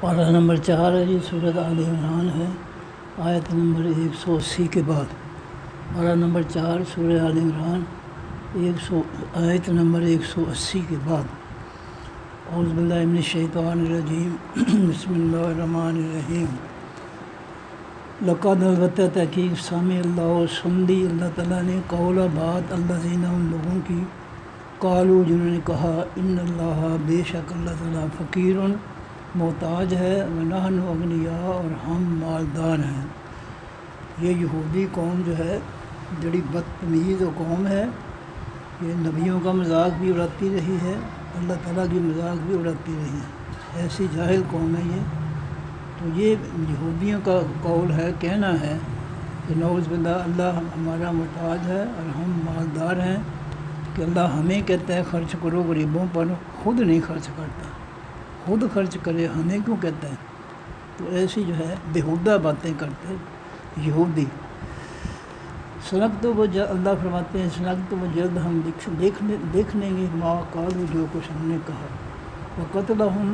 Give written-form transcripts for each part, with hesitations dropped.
پارہ نمبر 4 ہے جی، سورۃ آل عمران ہے، آیت نمبر 180 کے بعد۔ پارہ نمبر 4 سورۃ آل عمران آیت نمبر 180 کے بعد۔ اعوذ باللہ من الشیطان الرجیم، بسم اللہ الرحمن الرحیم۔ لقد البتہ تحقیق سامع اللہ سن لی اللہ تعالیٰ نے قولا بات الذین ان لوگوں کی قالوا جنہوں نے کہا ان اللہ بے شک اللہ تعالیٰ فقیر محتاج ہے ونحن اغنیاء اور ہم مالدار ہیں۔ یہ یہودی قوم جو ہے بڑی بدتمیز و قوم ہے، یہ نبیوں کا مذاق بھی اڑاتی رہی ہے، اللہ تعالیٰ کی مذاق بھی اڑاتی رہی ہے، ایسی جاہل قوم ہے یہ۔ تو یہ یہودیوں کا قول ہے، کہنا ہے کہ نعوذ باللہ اللہ ہمارا محتاج ہے اور ہم مالدار ہیں، کہ اللہ ہمیں کہتا ہے خرچ کرو غریبوں پر، خود نہیں خرچ کرتا، خود خرچ کرے ہمیں کیوں کہتا ہے؟ تو ایسی جو ہے بیہودہ باتیں کرتے یہودی۔ سنک تو وہ اللہ فرماتے ہیں سنک تو وہ جلد ہم دیکھ لیں گے ما قالوا جو کچھ ہم نے کہا، وقتلہم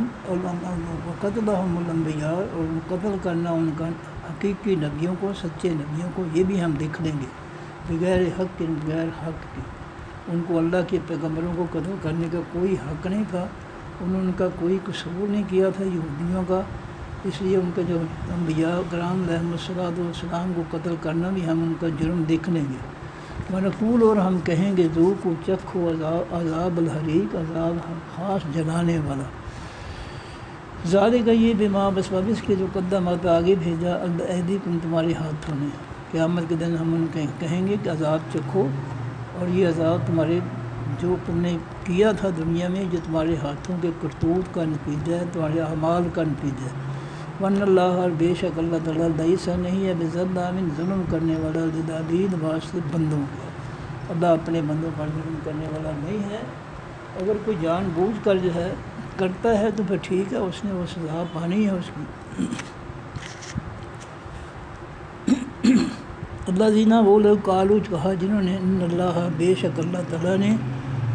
الانبیاء اور قتل کرنا ان کا حقیقی نبیوں کو، سچے نبیوں کو، یہ بھی ہم دیکھ لیں گے بغیر حق بغیر حق کے۔ ان کو اللہ کے پیغمبروں کو قتل کرنے کا کوئی حق نہیں تھا، انہوں نے کا کوئی قصور نہیں کیا تھا یہودیوں کا، اس لیے ان کا جو انبیاء کرام علیہم الصلوۃ والسلام کو قتل کرنا بھی ہم ان کا جرم دیکھ لیں گے۔ ونقول اور ہم کہیں گے ذوقوا چکھو عذاب الحریق، عذاب خاص جلانے والا۔ ذالک یہ بما بسبب اس کے جو قدمت آگے بھیجا ایدیکم تمہارے ہاتھوں نے۔ قیامت کے دن ہم ان کو کہیں گے کہ عذاب چکھو، اور یہ عذاب تمہارے جو تم نے کیا تھا دنیا میں، جو تمہارے ہاتھوں کے کرتوت کا نتیجہ ہے، تمہارے اعمال کا نتیجہ ہے۔ وَأَنَّ اللَّهَ اور بے شک اللہ تعالیٰ لَيْسَ نہیں ہے بِظَلَّامٍ ظلم کرنے والا لِلْعَبِيدِ واسطے بندوں کے، اللہ اپنے بندوں پر ظلم کرنے والا نہیں ہے۔ اگر کوئی جان بوجھ کر جو ہے کرتا ہے تو پھر ٹھیک ہے، اس نے وہ سزا پانی ہے اس کی۔ اللہ زینہ وہ لوگ قالوا کہا جنہوں نے ان اللہ بے شک اللہ تعالیٰ نے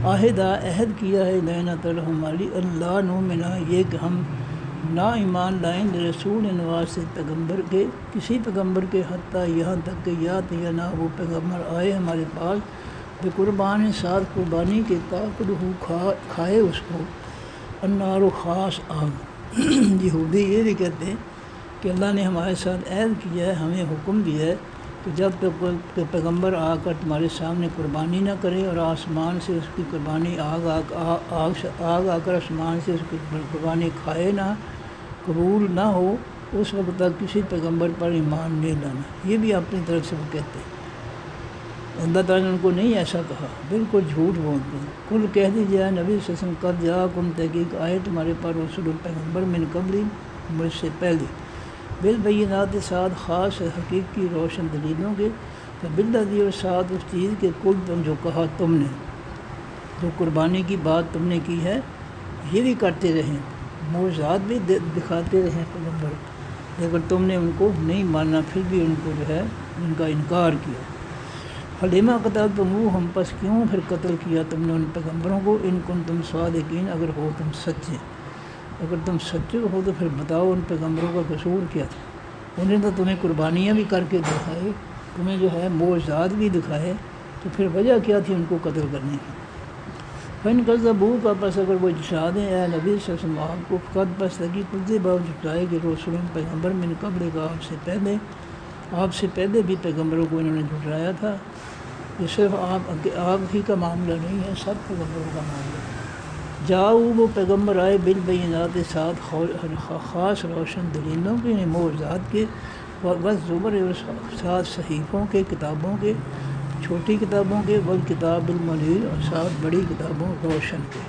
عہد کیا ہے لینا تر ہماری اللہ نؤمنا یہ کہ ہم نا ایمان لائیں رسول واسطے پیغمبر کے، کسی پیغمبر کے، حتیٰ یہاں تک کہ یاتینا وہ پیغمبر آئے ہمارے پاس بقربان ساتھ قربانی کے تاکلہ کھائے اس کو النار خاص آگ۔ یہودی یہ بھی کہتے ہیں کہ اللہ نے ہمارے ساتھ عہد کیا ہے، ہمیں حکم دیا ہے کہ جب تک کوئی پیغمبر آ کر تمہارے سامنے قربانی نہ کرے اور آسمان سے اس کی قربانی آگ آ کر آسمان سے اس کی قربانی کھائے نہ، قبول نہ ہو، اس وقت تک کسی پیغمبر پر ایمان نہیں لانا۔ یہ بھی اپنی طرف سے وہ کہتے ہیں، اللہ تعالیٰ نے ان کو نہیں ایسا کہا، بالکل جھوٹ بولتے ہیں۔ کل کہہ دیجیے نبی صلی اللہ علیہ وسلم قد جاءکم تحقیق آئے تمہارے پر رسول پیغمبر من قبل مجھ سے پہلے، بالبینات ساتھ خاص حقیقی روشن دلیلوں کے، بالذی اور ساتھ اس چیز کے کل تم جو کہا تم نے، جو قربانی کی بات تم نے کی ہے یہ بھی کرتے رہیں، معجزات بھی دکھاتے رہیں پیغمبر، لیکن تم نے ان کو نہیں مانا، پھر بھی ان کو جو ہے ان کا انکار کیا۔ فلما قتلتموہم پس کیوں پھر قتل کیا تم نے ان پیغمبروں کو، ان کنتم صادقین اگر ہو تم سچے، اگر تم سچے ہو تو پھر بتاؤ ان پیغمبروں کا قصور کیا تھا؟ انہیں تو تمہیں قربانیاں بھی کر کے دکھائے، تمہیں جو ہے معجزات بھی دکھائے، تو پھر وجہ کیا تھی ان کو قتل کرنے کی؟ فَإِنْ كَذَّبُوكَ پس اگر وہ جھٹلا دیں اے نبی صلی اللہ علیہ وسلم آپ کو، قد پس لگی کذب جھٹلائے کہ رسول پیغمبر من قبل کا آپ سے پہلے بھی پیغمبروں کو انہوں نے جھٹلایا تھا۔ یہ صرف آپ ہی کا معاملہ نہیں ہے، سب پیغمبروں کا معاملہ ہے۔ جاؤ وہ پیغمبر آئے بالبینات ساتھ خاص روشن دلیلوں کے، یعنی معجزات کے، والزبر اور ساتھ صحیفوں کے، کتابوں کے، چھوٹی کتابوں کے، والکتاب المنیر اور ساتھ بڑی کتابوں روشن کے۔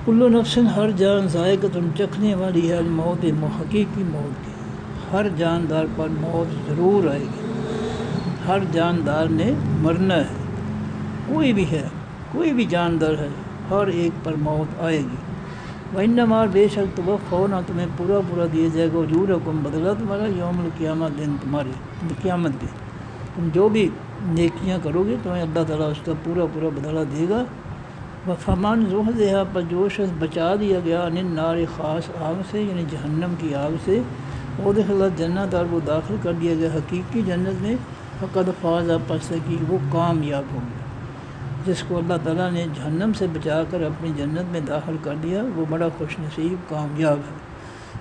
کل نفس ہر جان ذائقۃ چکھنے والی ہے الموت حقیقی موت کی، ہر جاندار پر موت ضرور آئے گی، ہر جاندار نے مرنا ہے، کوئی بھی ہے، کوئی بھی جاندار ہے، ہر ایک پر موت آئے گی۔ وَإِنَّمَا بے شک توفون تمہیں پورا دیا جائے گا اجورکم بدلہ تمہارا یوم القیامت دن تمہارے قیامت کے، تم جو بھی نیکیاں کرو گے تمہیں اللہ تعالیٰ اس کا پورا بدلہ دے گا۔ فمن زحزح پر جو شخص بچا دیا گیا عن النار خاص آگ سے یعنی جہنم کی آگ سے، ودخل الجنت اور وہ داخل کر دیا گیا حقیقی جنت میں، فقد فاز پس کی وہ کامیاب ہوں گے۔ جس کو اللہ تعالیٰ نے جہنم سے بچا کر اپنی جنت میں داخل کر دیا وہ بڑا خوش نصیب کامیاب ہے۔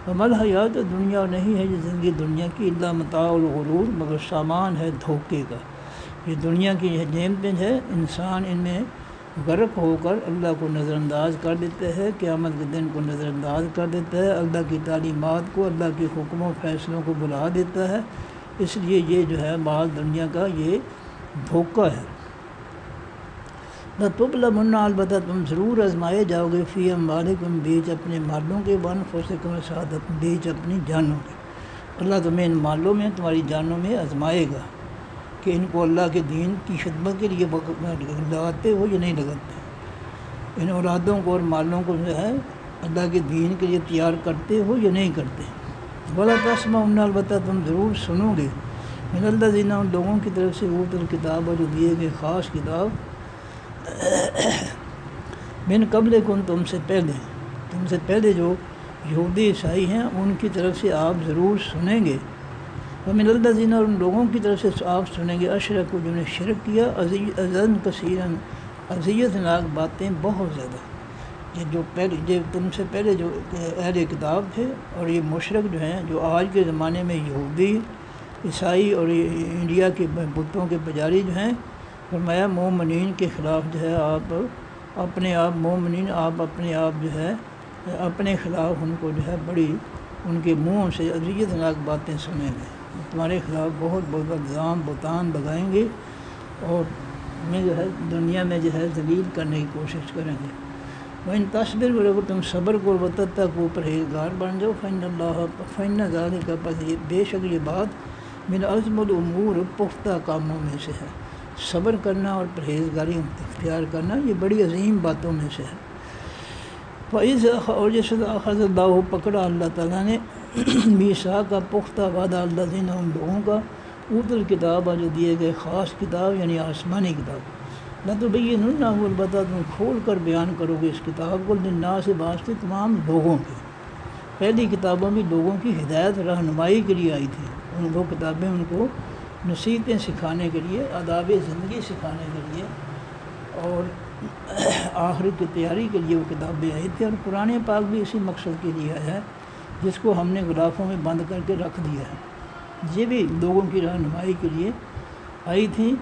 ومل حیات دنیا نہیں ہے یہ زندگی دنیا کی الا متاع الغرور مگر سامان ہے دھوکے کا۔ یہ دنیا کی یہ نعمتیں ہے، انسان ان میں غرق ہو کر اللہ کو نظر انداز کر دیتا ہے، قیامت کے دن کو نظر انداز کر دیتا ہے، اللہ کی تعلیمات کو، اللہ کے حکم و فیصلوں کو بھلا دیتا ہے۔ اس لیے یہ جو ہے بعض دنیا کا یہ دھوکہ ہے۔ لَتُبْلَوُنَّ البتہ تم ضرور آزمائے جاؤ گے فی اموالکم بیچ اپنے مالوں کے، وانفسکم ساتھ بیچ اپنی جانوں کے۔ اللہ تمہیں ان مالوں میں تمہاری جانوں میں آزمائے گا کہ ان کو اللہ کے دین کی خدمت کے لیے لگاتے ہو یا نہیں لگاتے، ان اولادوں کو اور مالوں کو جو ہے اللہ کے دین کے لیے تیار کرتے ہو یا نہیں کرتے۔ وَلَا تَسْمَعُنَّ البتہ تم ضرور سنو گے من الذین ان لوگوں کی طرف سے اوتوا الکتاب جو دیے گئے خاص کتاب، من قبلکم تم سے پہلے جو یہودی عیسائی ہیں ان کی طرف سے آپ ضرور سنیں گے۔ ومن الذین اور ان لوگوں کی طرف سے آپ سنیں گے اشرکوا جنہوں نے شرک کیا، اذًا کثیرا اذیت ناک باتیں بہت زیادہ۔ یہ جو تم سے پہلے جو اہل کتاب تھے اور یہ مشرک جو ہیں جو آج کے زمانے میں یہودی عیسائی اور انڈیا کے بتوں کے پجاری جو ہیں، فرمایا مومنین کے خلاف جو ہے آپ اپنے آپ مومنین آپ اپنے آپ جو ہے اپنے خلاف ان کو جو ہے بڑی ان کے منہ سے اذیت ناک باتیں سنیں گے، تمہارے خلاف بہت بہت الزام بہتان لگائیں گے اور میں جو ہے دنیا میں جو ہے ذلیل کرنے کی کوشش کریں گے۔ وَإِن تَصْبِرُوا اگر تم صبر کو وَتَتَّقُوا پرہیزگار بن جاؤ فَإِنَّ ذَلِكَ پس بے شک یہ بات من عزم الامور پختہ کاموں میں سے ہے۔ صبر کرنا اور پرہیزگاری اختیار کرنا یہ بڑی عظیم باتوں میں سے ہے۔ فَإِذْ اور جس اخذ اللہ پکڑا اللہ تعالیٰ نے میثاق کا پختہ وعدہ الذین ان لوگوں کا اوتوا الکتاب جو دیے گئے خاص کتاب یعنی آسمانی کتاب، لَتُبَيِّنُنَّهُ البتہ تم کھول کر بیان کرو گے اس کتاب کو للناس واسطے تمام لوگوں کے۔ پہلی کتابوں بھی لوگوں کی ہدایت رہنمائی کے لیے آئی تھی، ان وہ کتابیں ان کو نصیحتیں سکھانے کے لیے، آداب زندگی سکھانے کے لیے اور آخرت کی تیاری کے لیے وہ کتابیں آئی تھیں، اور قرآن پاک بھی اسی مقصد کے لیے آیا ہے جس کو ہم نے غلافوں میں بند کر کے رکھ دیا ہے۔ یہ بھی لوگوں کی رہنمائی کے لیے آئی تھی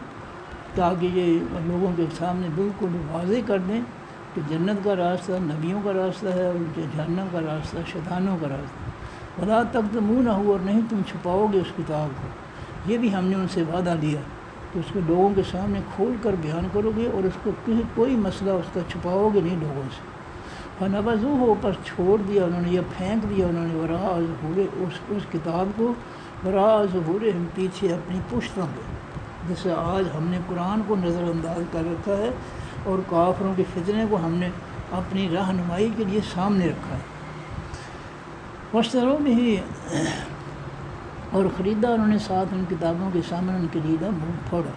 تاکہ یہ لوگوں کے سامنے بالکل واضح کر دیں کہ جنت کا راستہ نبیوں کا راستہ ہے اور جہنم کا راستہ شیطانوں کا راستہ۔ وَلَا تَكْتُمُونَهُ اور نہیں تم چھپاؤ گے اس کتاب کو، یہ بھی ہم نے ان سے وعدہ لیا کہ اس کو لوگوں کے سامنے کھول کر بیان کرو گے اور اس کو کوئی مسئلہ اس کا چھپاؤ گے نہیں لوگوں سے۔ فَنَبَذُوهُ پر چھوڑ دیا انہوں نے یا پھینک دیا انہوں نے وراء ظہور اس کتاب کو وراء ظہورہم پیچھے اپنی پشتوں پہ، جیسے آج ہم نے قرآن کو نظر انداز کر رکھا ہے اور کافروں کے فتنے کو ہم نے اپنی رہنمائی کے لیے سامنے رکھا ہے۔ وَاشْتَرَوْا بِهِ اور خریدا انہوں نے ساتھ ان کتابوں کے سامنے ان خریدا منہ پھوڑا،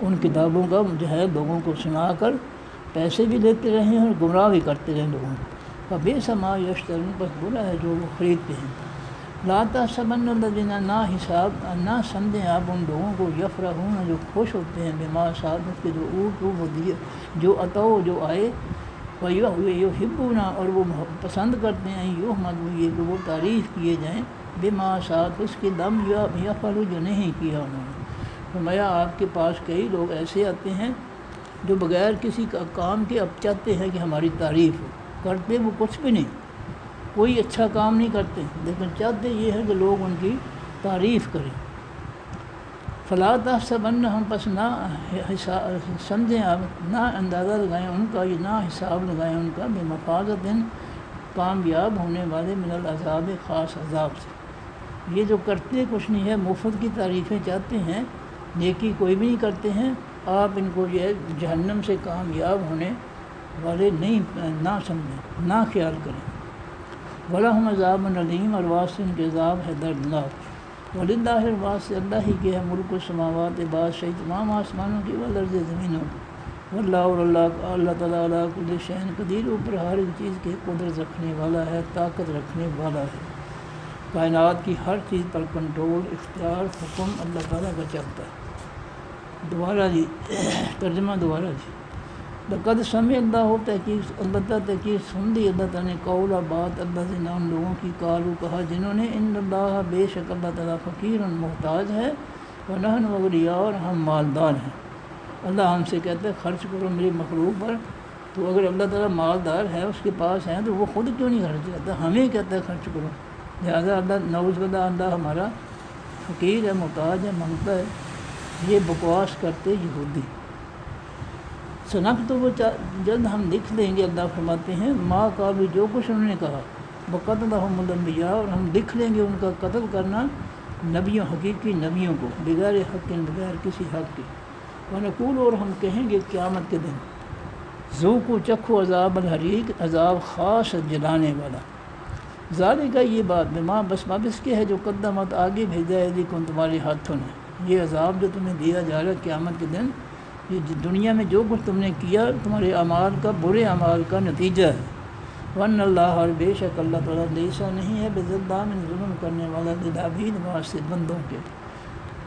ان کتابوں کا جو ہے لوگوں کو سنا کر پیسے بھی لیتے رہے ہیں اور گمراہ بھی کرتے رہے لوگوں کو۔ فَبِئْسَ مَا يَشْتَرُونَ بس برا ہے جو وہ خریدتے ہیں۔ لَا تَحْسَبَنَّ الَّذِينَ نہ سمجھیں آپ ان لوگوں کو یفرحون جو خوش ہوتے ہیں بما سعادت کے جو اوتوا وہ دیے جو عطاؤ جو آئے، وَيُحِبُّونَ اور وہ پسند کرتے ہیں یحمدوا یہ کہ وہ تعریف کیے جائیں بما سعادت اس کے دم یفعلوا جو نہیں کیا انہوں نے۔ فرمایا آپ کے پاس کئی لوگ ایسے آتے ہیں جو بغیر کسی کام کے اب چاہتے ہیں کہ ہماری تعریف ہو، کرتے وہ کچھ بھی نہیں، کوئی اچھا کام نہیں کرتے لیکن چاہتے یہ ہے کہ لوگ ان کی تعریف کریں۔ فلا تحسبنہم پس نہ سمجھیں آپ نہ اندازہ لگائیں ان کا یہ نہ حساب لگائیں ان کا بمفازت کامیاب ہونے والے من العذاب خاص عذاب سے۔ یہ جو کرتے کچھ نہیں ہے مفت کی تعریفیں چاہتے ہیں، نیکی کوئی بھی نہیں کرتے ہیں، آپ ان کو یہ جہنم سے کامیاب ہونے والے نہ سمجھیں نہ خیال کریں۔ وَلَهُمْ عَذَابٌ عَلِيمٌ اور واسطے ان کے عذاب ہے دردناک۔ وَلِلَّهِ اور واسطے اللہ ہی کے ہے ملک السماوات بادشاہی تمام آسمانوں کی والارض زمینوں کی۔ واللہ اور اللہ تعالیٰ علیٰ کل شیء قدیر، اوپر ہر ایک چیز کی قدرت رکھنے والا ہے، طاقت رکھنے والا ہے۔ کائنات کی ہر چیز پر کنٹرول، اختیار، حکم اللہ تعالیٰ کا چلتا ہے۔ دوبارہ جی ترجمہ دوبارہ جی۔ لقد سمع اللہ، تحقیق البتہ تحقیق سن لی اللہ تعالیٰ نے، قول بات اللہ سے ان لوگوں کی، قالوا کہا جنہوں نے، ان اللہ بے شک اللہ تعالیٰ فقیر محتاج ہے، ونحن اغنیاء اور ہم مالدار ہیں۔ اللہ ہم سے کہتا ہے خرچ کرو میری مخلوق پر، تو اگر اللہ تعالیٰ مالدار ہے، اس کے پاس ہیں، تو وہ خود کیوں نہیں خرچ کرتا؟ ہمیں کہتا ہے خرچ کرو۔ لہٰذا اللہ نعوذ باللہ اللہ ہمارا فقیر ہے، محتاج ہے، مانگتا ہے۔ یہ بکواس کرتے یہودی۔ سنک تو وہ جلد ہم لکھ لیں گے، اللہ فرماتے ہیں ما قالوا، جو کچھ انہوں نے کہا، وقتلہم الانبیاء، اور ہم لکھ لیں گے ان کا قتل کرنا نبیوں، حقیقی نبیوں کو، بغیر حق، بغیر کسی حق کے۔ ونقول، اور ہم کہیں گے قیامت کے دن، ذوقوا چکھو عذاب الحریق، عذاب خاص جلانے والا۔ ذالک، یہ بات، بما بس اس کے ہے جو قدمت آگے بھیجا ایدیکم تمہارے ہاتھوں نے۔ یہ عذاب جو تمہیں دیا جا رہا ہے قیامت کے دن، یہ دنیا میں جو کچھ تم نے کیا، تمہارے اعمال کا، برے اعمال کا نتیجہ ہے۔ وَأَنَّ اللَّهَ، اور بے شک اللہ تعالیٰ لیسا نہیں ہے بظلام، ظلم کرنے والا، للعبید، واسطے بندوں کے۔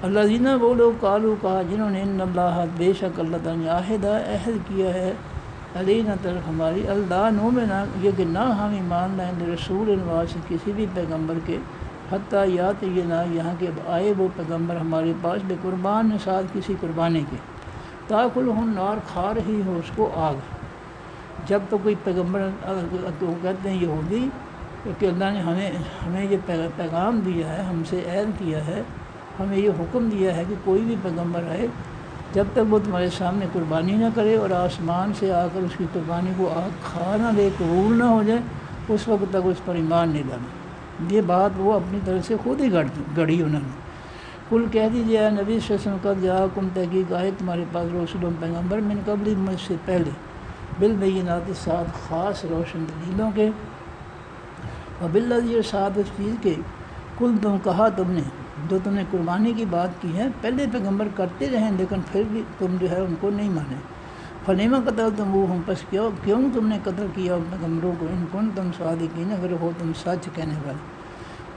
الذین، وہ لوگ، قالوا کہا جنہوں نے، ان اللہ بے شک اللہ تعالیٰ نے، عہد کیا ہے، علینا طرف ہماری، اللہ نؤمنا، یہ کہ نہ ہم ایمان لائیں، رسول واسطے کسی بھی پیغمبر کے، حتیٰ یاتینا، یہاں کے آئے وہ پیغمبر ہمارے پاس، بے قربان، ساتھ کسی قربانی کے، تاکلہ النار، کھا رہی ہو اس کو آگ۔ جب تو کوئی پیغمبر، وہ کہتے ہیں یہودی کہ اللہ نے ہمیں یہ پیغام دیا ہے، ہم سے عہد کیا ہے، ہمیں یہ حکم دیا ہے کہ کوئی بھی پیغمبر آئے، جب تک وہ تمہارے سامنے قربانی نہ کرے اور آسمان سے آ کر اس کی قربانی کو آگ کھا نہ لے، قبول نہ ہو جائے، اس وقت تک اس پر ایمان نہیں لانا۔ یہ بات وہ اپنی طرف سے خود ہی گڑھی انہوں نے۔ کل کہہ دیجیے اے نبی صلی اللہ علیہ وسلم، قد جاءکم، تحقیق آئے تمہارے پاس، رسول پیغمبر، من قبل، مجھ سے پہلے، بالبینات، ساتھ خاص روشن دلیلوں کے، وبالذی، ساتھ اس چیز کے، کل تم کہا تم نے، جو تم نے قربانی کی بات کی ہے، پہلے پیغمبر کرتے رہیں لیکن پھر بھی تم جو ہے ان کو نہیں مانے۔ فلیما قتلتموہم، پس کیوں تم نے قتل کیا ان پیغمبروں کو، ان کنتم صادقین، اگر ہو تم سچ کہنے والے۔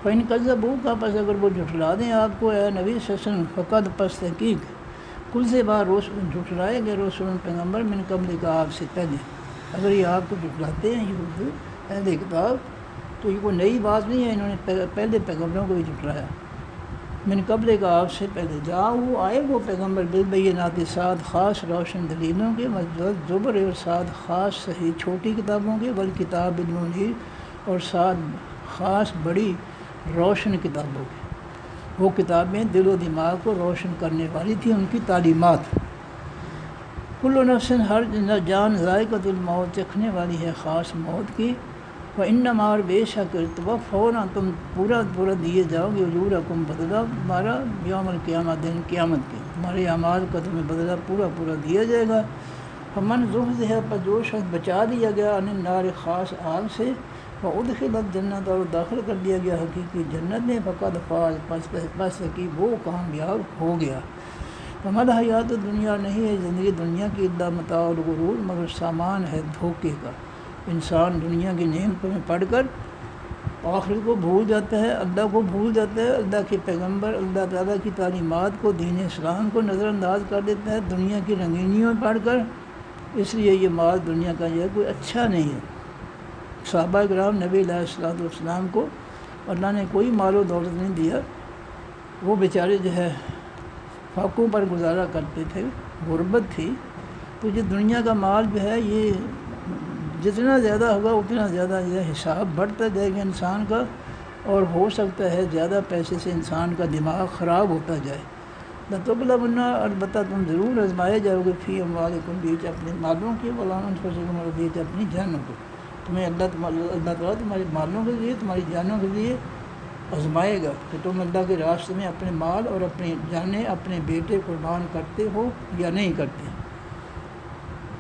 فإن کذبوک، پس اگر وہ جھٹلا دیں آپ کو اے نبی صلی اللہ علیہ وسلم، فقد، پس تحقیق، کل سے بار جھٹلائے گئے رسول پیغمبر، من قبل کا، آپ سے پہلے۔ اگر یہ آپ کو جھٹلاتے ہیں یہ اہل کتاب، تو یہ کوئی نئی بات نہیں ہے، انہوں نے پہلے پیغمبروں کو ہی جھٹلایا۔ من قبل کا، آپ سے پہلے، جاؤ، آئے وہ پیغمبر، بالبینات، ساتھ خاص روشن دلیلوں کے، زبر، اور ساتھ خاص صحیح چھوٹی کتابوں کے، والکتاب المنیر، اور ساتھ خاص بڑی روشن کتابوں کی۔ وہ کتابیں دل و دماغ کو روشن کرنے والی تھیں، ان کی تعلیمات۔ کل نفس، ہر جان، ذائقۃ الموت، چکھنے والی ہے خاص موت کی۔ وَإِنَّمَا، اور بے شک، توفون، تم پورا دیے جاؤ گے، اجورکم، بدلہ تمہارا، یوم القیامت، دن قیامت کے، تمہارے اعمال کا تمہیں بدلہ پورا دیا جائے گا۔ فمن زحزح، پر جو شخص بچا دیا گیا، عن النار، خاص آگ سے، وادخل الجنت، اور داخل کر دیا گیا حقیقی جنت میں، فقد فاز، پس کہ وہ کامیاب ہو گیا۔ وما حیات دنیا، نہیں ہے زندگی دنیا کی، الا متاع الغرور، مگر سامان ہے دھوکے کا۔ انسان دنیا کی نعمتوں میں پڑھ کر آخرت کو بھول جاتا ہے، اللہ کو بھول جاتا ہے، اللہ کے پیغمبر، اللہ تعالیٰ کی تعلیمات کو، دین اسلام کو نظر انداز کر دیتا ہے دنیا کی رنگینیوں میں پڑھ کر۔ اس لیے یہ مال دنیا کا جو ہے کوئی اچھا نہیں ہے۔ صحابہ کرام نبی علیہ الصلوۃ والسلام کو اللہ نے کوئی مال و دولت نہیں دیا، وہ بیچارے جو ہے فاقوں پر گزارا کرتے تھے، غربت تھی۔ تو یہ دنیا کا مال جو ہے، یہ جتنا زیادہ ہوگا اتنا زیادہ یہ حساب بڑھتا جائے گا انسان کا، اور ہو سکتا ہے زیادہ پیسے سے انسان کا دماغ خراب ہوتا جائے۔ لتبلون، البتہ تم ضرور آزمائے جاؤ گے، فی اموالکم، بیچ اپنے مالوں کے، ولا انفسکم، اور بیچ اپنی جانوں کو۔ تمہیں اللہ تعالیٰ تمہارے مالوں کے لیے، تمہاری جانوں کے لیے آزمائے گا کہ تم اللہ کے راستے میں اپنے مال اور اپنی جانیں، اپنے بیٹے قربان کرتے ہو یا نہیں کرتے۔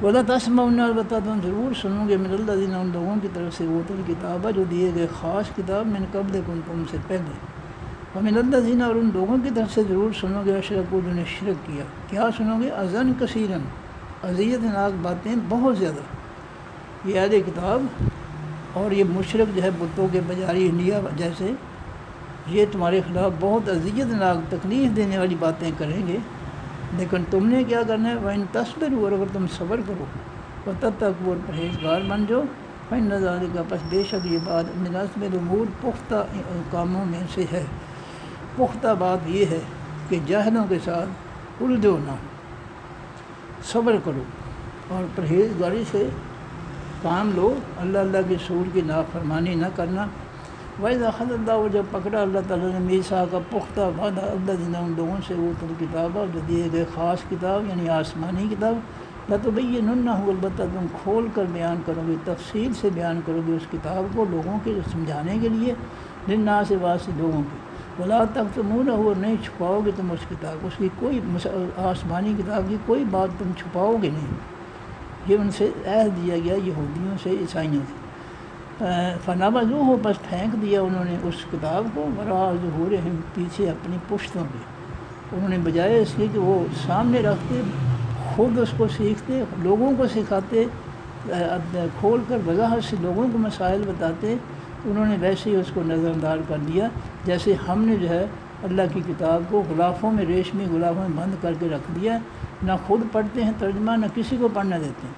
وَلَا تَسْمَعُنَّ، البتہ تم ضرور سنو گے، من الذین، ان لوگوں کی طرف سے، اوتوا الکتاب، جو دیے گئے خاص کتاب، من قبلکم، تم سے پہلے، ومن الذین، اور ان لوگوں کی طرف سے ضرور سنو گے، اشرکوا، جنہوں نے شرک کیا۔ کیا سنو گے؟ اذًا کثیرًا، اذیت ناک باتیں بہت زیادہ. یہ اہل کتاب اور یہ مشرک جو ہے بتوں کے بجاری انڈیا جیسے، یہ تمہارے خلاف بہت اذیت ناک تکلیف دینے والی باتیں کریں گے. لیکن تم نے کیا کرنا ہے، وَإِن تَصْبِرُوا، اور اگر تم صبر کرو، وَتَتَّقُوا، اور پرہیزگار بن جاؤ، فَإِنَّ ذَلِكَ، پس بے شک یہ بات، مِنْ عَزْمِ الْأُمُورِ، پختہ کاموں میں سے ہے. پختہ بات یہ ہے کہ جاہلوں کے ساتھ الجھو نہ، صبر کرو اور پرہیزگاری سے کام لو، اللہ کے رسول کی نافرمانی نہ کرنا. وَإِذَا أَخَذَ اللَّهُ، جب پکڑا اللہ تعالیٰ نے میثاق کا پختہ وعدہ، الذین، ان لوگوں سے اوتوا الکتاب، جو دیے گئے خاص کتاب یعنی آسمانی کتاب، لَتُبَيِّنُنَّهُ، البتہ تم کھول کر بیان کرو گے، تفصیل سے بیان کرو گے اس کتاب کو لوگوں کے سمجھانے کے لیے، للناس، واسطے لوگوں کے، وَلَا تَكْتُمُونَهُ، اور نہیں چھپاؤ گے تم اس کتاب، اس کی کوئی آسمانی کتاب کی کوئی بات تم چھپاؤ گے نہیں. یہ ان سے عہد دیا گیا، یہودیوں سے، عیسائیوں سے. فَنَبَذُوهُ، بس پھینک دیا انہوں نے اس کتاب کو، وَرَاءَ ظُهُورِهِمْ، پیچھے اپنی پشتوں کے. انہوں نے بجائے اس کے کہ وہ سامنے رکھتے، خود اس کو سیکھتے، لوگوں کو سکھاتے، کھول کر وضاحت سے لوگوں کو مسائل بتاتے، تو انہوں نے ویسے ہی اس کو نظر انداز کر دیا جیسے ہم نے جو ہے اللہ کی کتاب کو غلافوں میں، ریشمی غلافوں میں بند کر کے رکھ دیا. نہ خود پڑھتے ہیں ترجمہ، نہ کسی کو پڑھنا دیتے ہیں.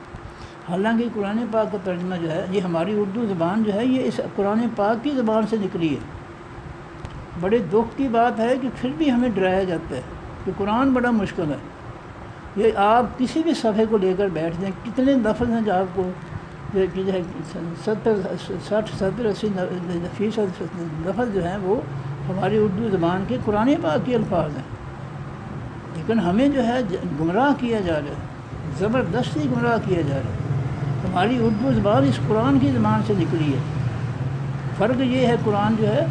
حالانکہ قرآن پاک کا ترجمہ جو ہے، یہ ہماری اردو زبان جو ہے، یہ اس قرآن پاک کی زبان سے نکلی ہے. بڑے دکھ کی بات ہے کہ پھر بھی ہمیں ڈرایا جاتا ہے کہ قرآن بڑا مشکل ہے. یہ آپ کسی بھی صفحے کو لے کر بیٹھ جائیں، کتنے لفظ ہیں جو آپ کو 70-80% لفظ جو ہیں وہ ہماری اردو زبان کے قرآن پاک کے الفاظ ہیں. لیکن ہمیں جو ہے گمراہ کیا جا رہا ہے، زبردستی گمراہ کیا جا رہا ہے. ہماری اردو زبان اس قرآن کی زبان سے نکلی ہے. فرق یہ ہے، قرآن جو ہے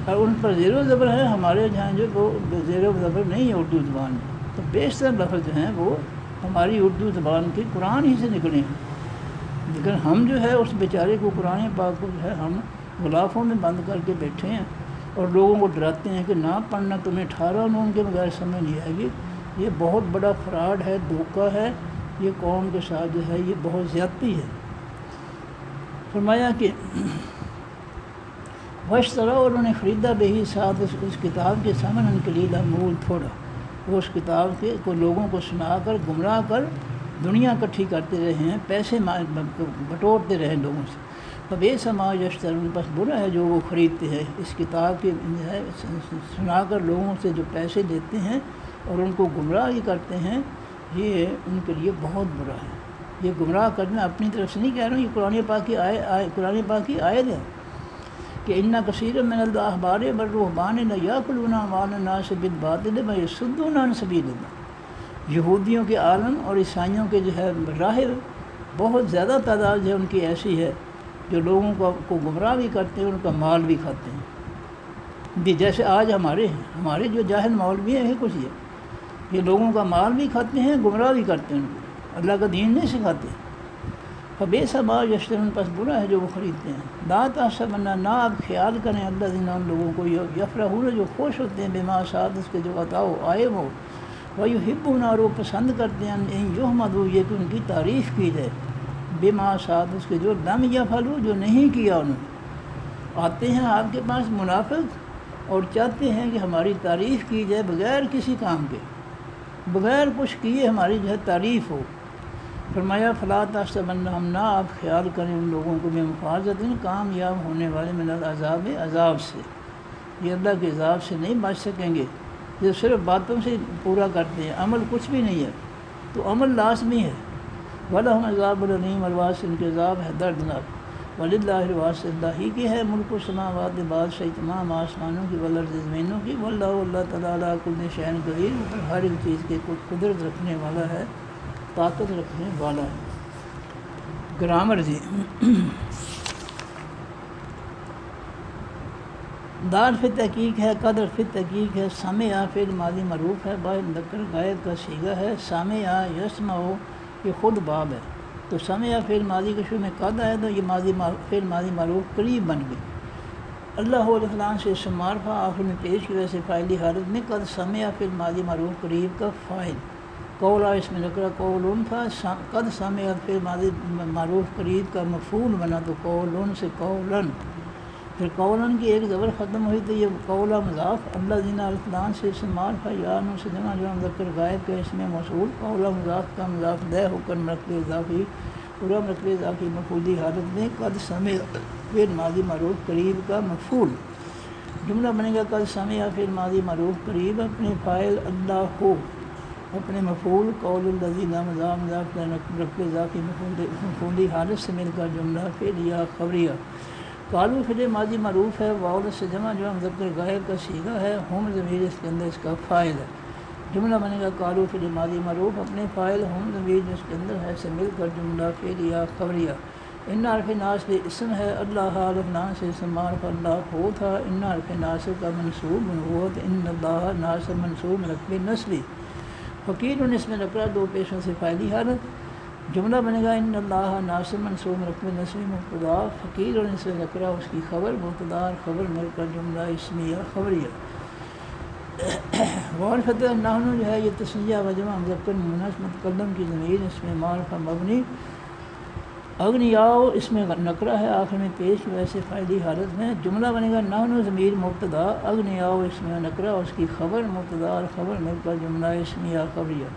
اور ان پر زیر و زبر ہے، ہمارے جہاں جو وہ زیر و زبر نہیں ہے اردو زبان میں. تو بیشتر لفظ جو ہیں وہ ہماری اردو زبان کے قرآن ہی سے نکلے ہیں. لیکن ہم جو ہے اس بیچارے کو، قرآن پاک کو جو ہے ہم غلافوں میں بند کر کے بیٹھے ہیں اور لوگوں کو ڈراتے ہیں کہ نہ پڑھنا، تمہیں 18 علوم کے بغیر سمجھ نہیں آئے گی. یہ بہت بڑا فراڈ ہے، دھوکہ ہے. یہ قوم کے ساتھ جو ہے یہ بہت زیادتی ہے. فرمایا کہ وَاشْتَرَوْا، اور انہوں نے خریدا بہی، ساتھ اس کتاب کے ثمنًا قلیلا، مول تھوڑا. وہ اس کتاب کے کو لوگوں کو سنا کر گمراہ کر دنیا اکٹھی کرتے رہے ہیں، پیسے بٹورتے رہے لوگوں سے. فَبِئْسَ مَا يَشْتَرُونَ، بس برا ہے جو وہ خریدتے ہیں اس کتاب کے سنا کر لوگوں سے، جو پیسے دیتے ہیں اور ان کو گمراہ ہی کرتے ہیں. یہ ان کے لیے بہت برا ہے. یہ گمراہ کرنا اپنی طرف سے نہیں کہہ رہا ہوں، یہ قرآن پاک کی آیت ہے کہ اِنَّ كَثِيرًا مِّنَ الْأَحْبَارِ وَالرُّهْبَانِ لَيَأْكُلُونَ أَمْوَالَ النَّاسِ بِالْبَاطِلِ وَيَصُدُّونَ عَن سَبِيلِ اللَّهِ. یہودیوں کے عالم اور عیسائیوں کے جو ہے راہب، بہت زیادہ تعداد ہے ان کی ایسی ہے جو لوگوں کو گمراہ بھی کرتے ہیں، ان کا مال بھی کھاتے ہیں. جیسے آج ہمارے جو جاہل مولوی ہیں، یہ کچھ یہ لوگوں کا مال بھی کھاتے ہیں، گمراہ بھی کرتے ہیں، ان کو اللہ کا دین نہیں سکھاتے. فَبِئْسَ مَا يَشْتَرُونَ، پس برا ہے جو وہ خریدتے ہیں. لَا تَحْسَبَنَّ، نہ آپ خیال کریں، الَّذِينَ، ان لوگوں کو، یفرحون، جو خوش ہوتے ہیں، بما، ساتھ اس کے جو عطاؤ آئے وہ، وَيُحِبُّونَ، اور وہ پسند کرتے ہیں، ان یحمدوا، یہ کہ ان کی تعریف کی جائے، بما، ساتھ اس کے جو لم یفعلوا، جو نہیں کیا انہوں نے. آتے ہیں آپ کے پاس منافق اور چاہتے ہیں کہ ہماری تعریف کی جائے بغیر کسی کام کے، بغیر کچھ کیے ہماری جو ہے تعریف ہو. فرمایا فَلَا تَحْسَبَنَّهُمْ، نہ آپ خیال کریں ان لوگوں کو، بِمَفَازَةٍ، کامیاب ہونے والے، من العذاب، عذاب سے. یہ اللہ کے عذاب سے نہیں بچ سکیں گے. یہ صرف باتوں سے پورا کرتے ہیں، عمل کچھ بھی نہیں ہے. تو عمل لازمی ہے. وَلَهُمْ عَذَابٌ أَلِيمٌ، الواسع، ان کے عذاب ہے دردناک. وَلِلَّهِ، الواسع، اللہ ہی کی ہے، ملک السماوات، بادشاہی تمام آسمانوں کی، والارض، زمینوں کی. واللہ، اللہ تعالیٰ، علی کل شیء قدیر، ہر ایک چیز کے قدرت رکھنے والا ہے، طاقت رکھنے والا ہے. گرامر جی، دال فی تحقیق ہے، قدر فی تحقیق ہے. سمع فعل ماضی معروف ہے، با مذکر غائب کا صیغہ ہے. سمع یسمع، یہ خود باب ہے. تو سمع فعل ماضی کے شروع میں قد آئے تو یہ فعل ماضی معروف قریب بن گئی. اللہ الفلان سے اسم معرفہ آخر میں پیش کی وجہ سے فاعلی حالت میں. قد سمع فعل ماضی معروف قریب کا فاعل، قولا اس میں نکرا قولن تھا، قد سمعت پھر ماضی معروف قریب کا مفعول بنا تو قولن سے قولن، پھر قولن کی ایک زبر ختم ہوئی تو یہ قولا مضاف، اللہ دینا الفلان سے استعمال ہے، یا نو سے جمع جو مذکر غائب کے اس میں موصول، قولا مضاف کا مضاف دہ ہو کر مرکب اضافی پورا مرکب اضافی مفعولی حالت میں، قد سمع پھر ماضی معروف قریب کا مفعول، جملہ بنے گا قد سمع پھر ماضی معروف قریب اپنے فاعل اللہ ہو، اپنے مفعول قول الذی لا مضاف مرکب اضافی مفعولی حالت سے مل کر جملہ فعل یا خبریہ، قالو فعل ماضی معروف ہے، واو سے جمع جو مذکر غائب کا صیغہ ہے، ہم ضمیر اس کے اندر اس کا فاعل ہے، جملہ بنے گا قالو فعل ماضی معروف اپنے فاعل ہم ضمیر جس کے اندر ہے سے مل کر جملہ فعل یا خبریہ، ان حرف ناصب اسم ہے، اللہ حرف ناصب اسم معرف اللہ ہو تھا، ان حرف ناصب کا منصوب منوت، ان اللہ ناصب منصوب مرکب نصبی، فقیر اس میں نکرا دو پیشوں سے فاعلی حالت، جملہ بنے گا ان اللہ ناصب منصوب مرکب نصبی مبتدا، فقیر اور اس میں نکرا اس کی خبر مبتدا اور خبر مل کر جملہ اسمیہ خبریہ، غور فتح نحن جو ہے یہ تسنیہ و جمع مذکر مؤنث متکلم کی ضمیر اس میں معرفہ مبنی، اغنیاؤ اس میں نکرہ ہے آخر میں پیش ویسے فاعلی حالت میں، جملہ بنے گا نحن ضمیر مبتدا، اغنیاؤ اس میں نکرہ اس کی خبر مبتدا اور خبر مل کر جملہ اسمیہ خبریہ،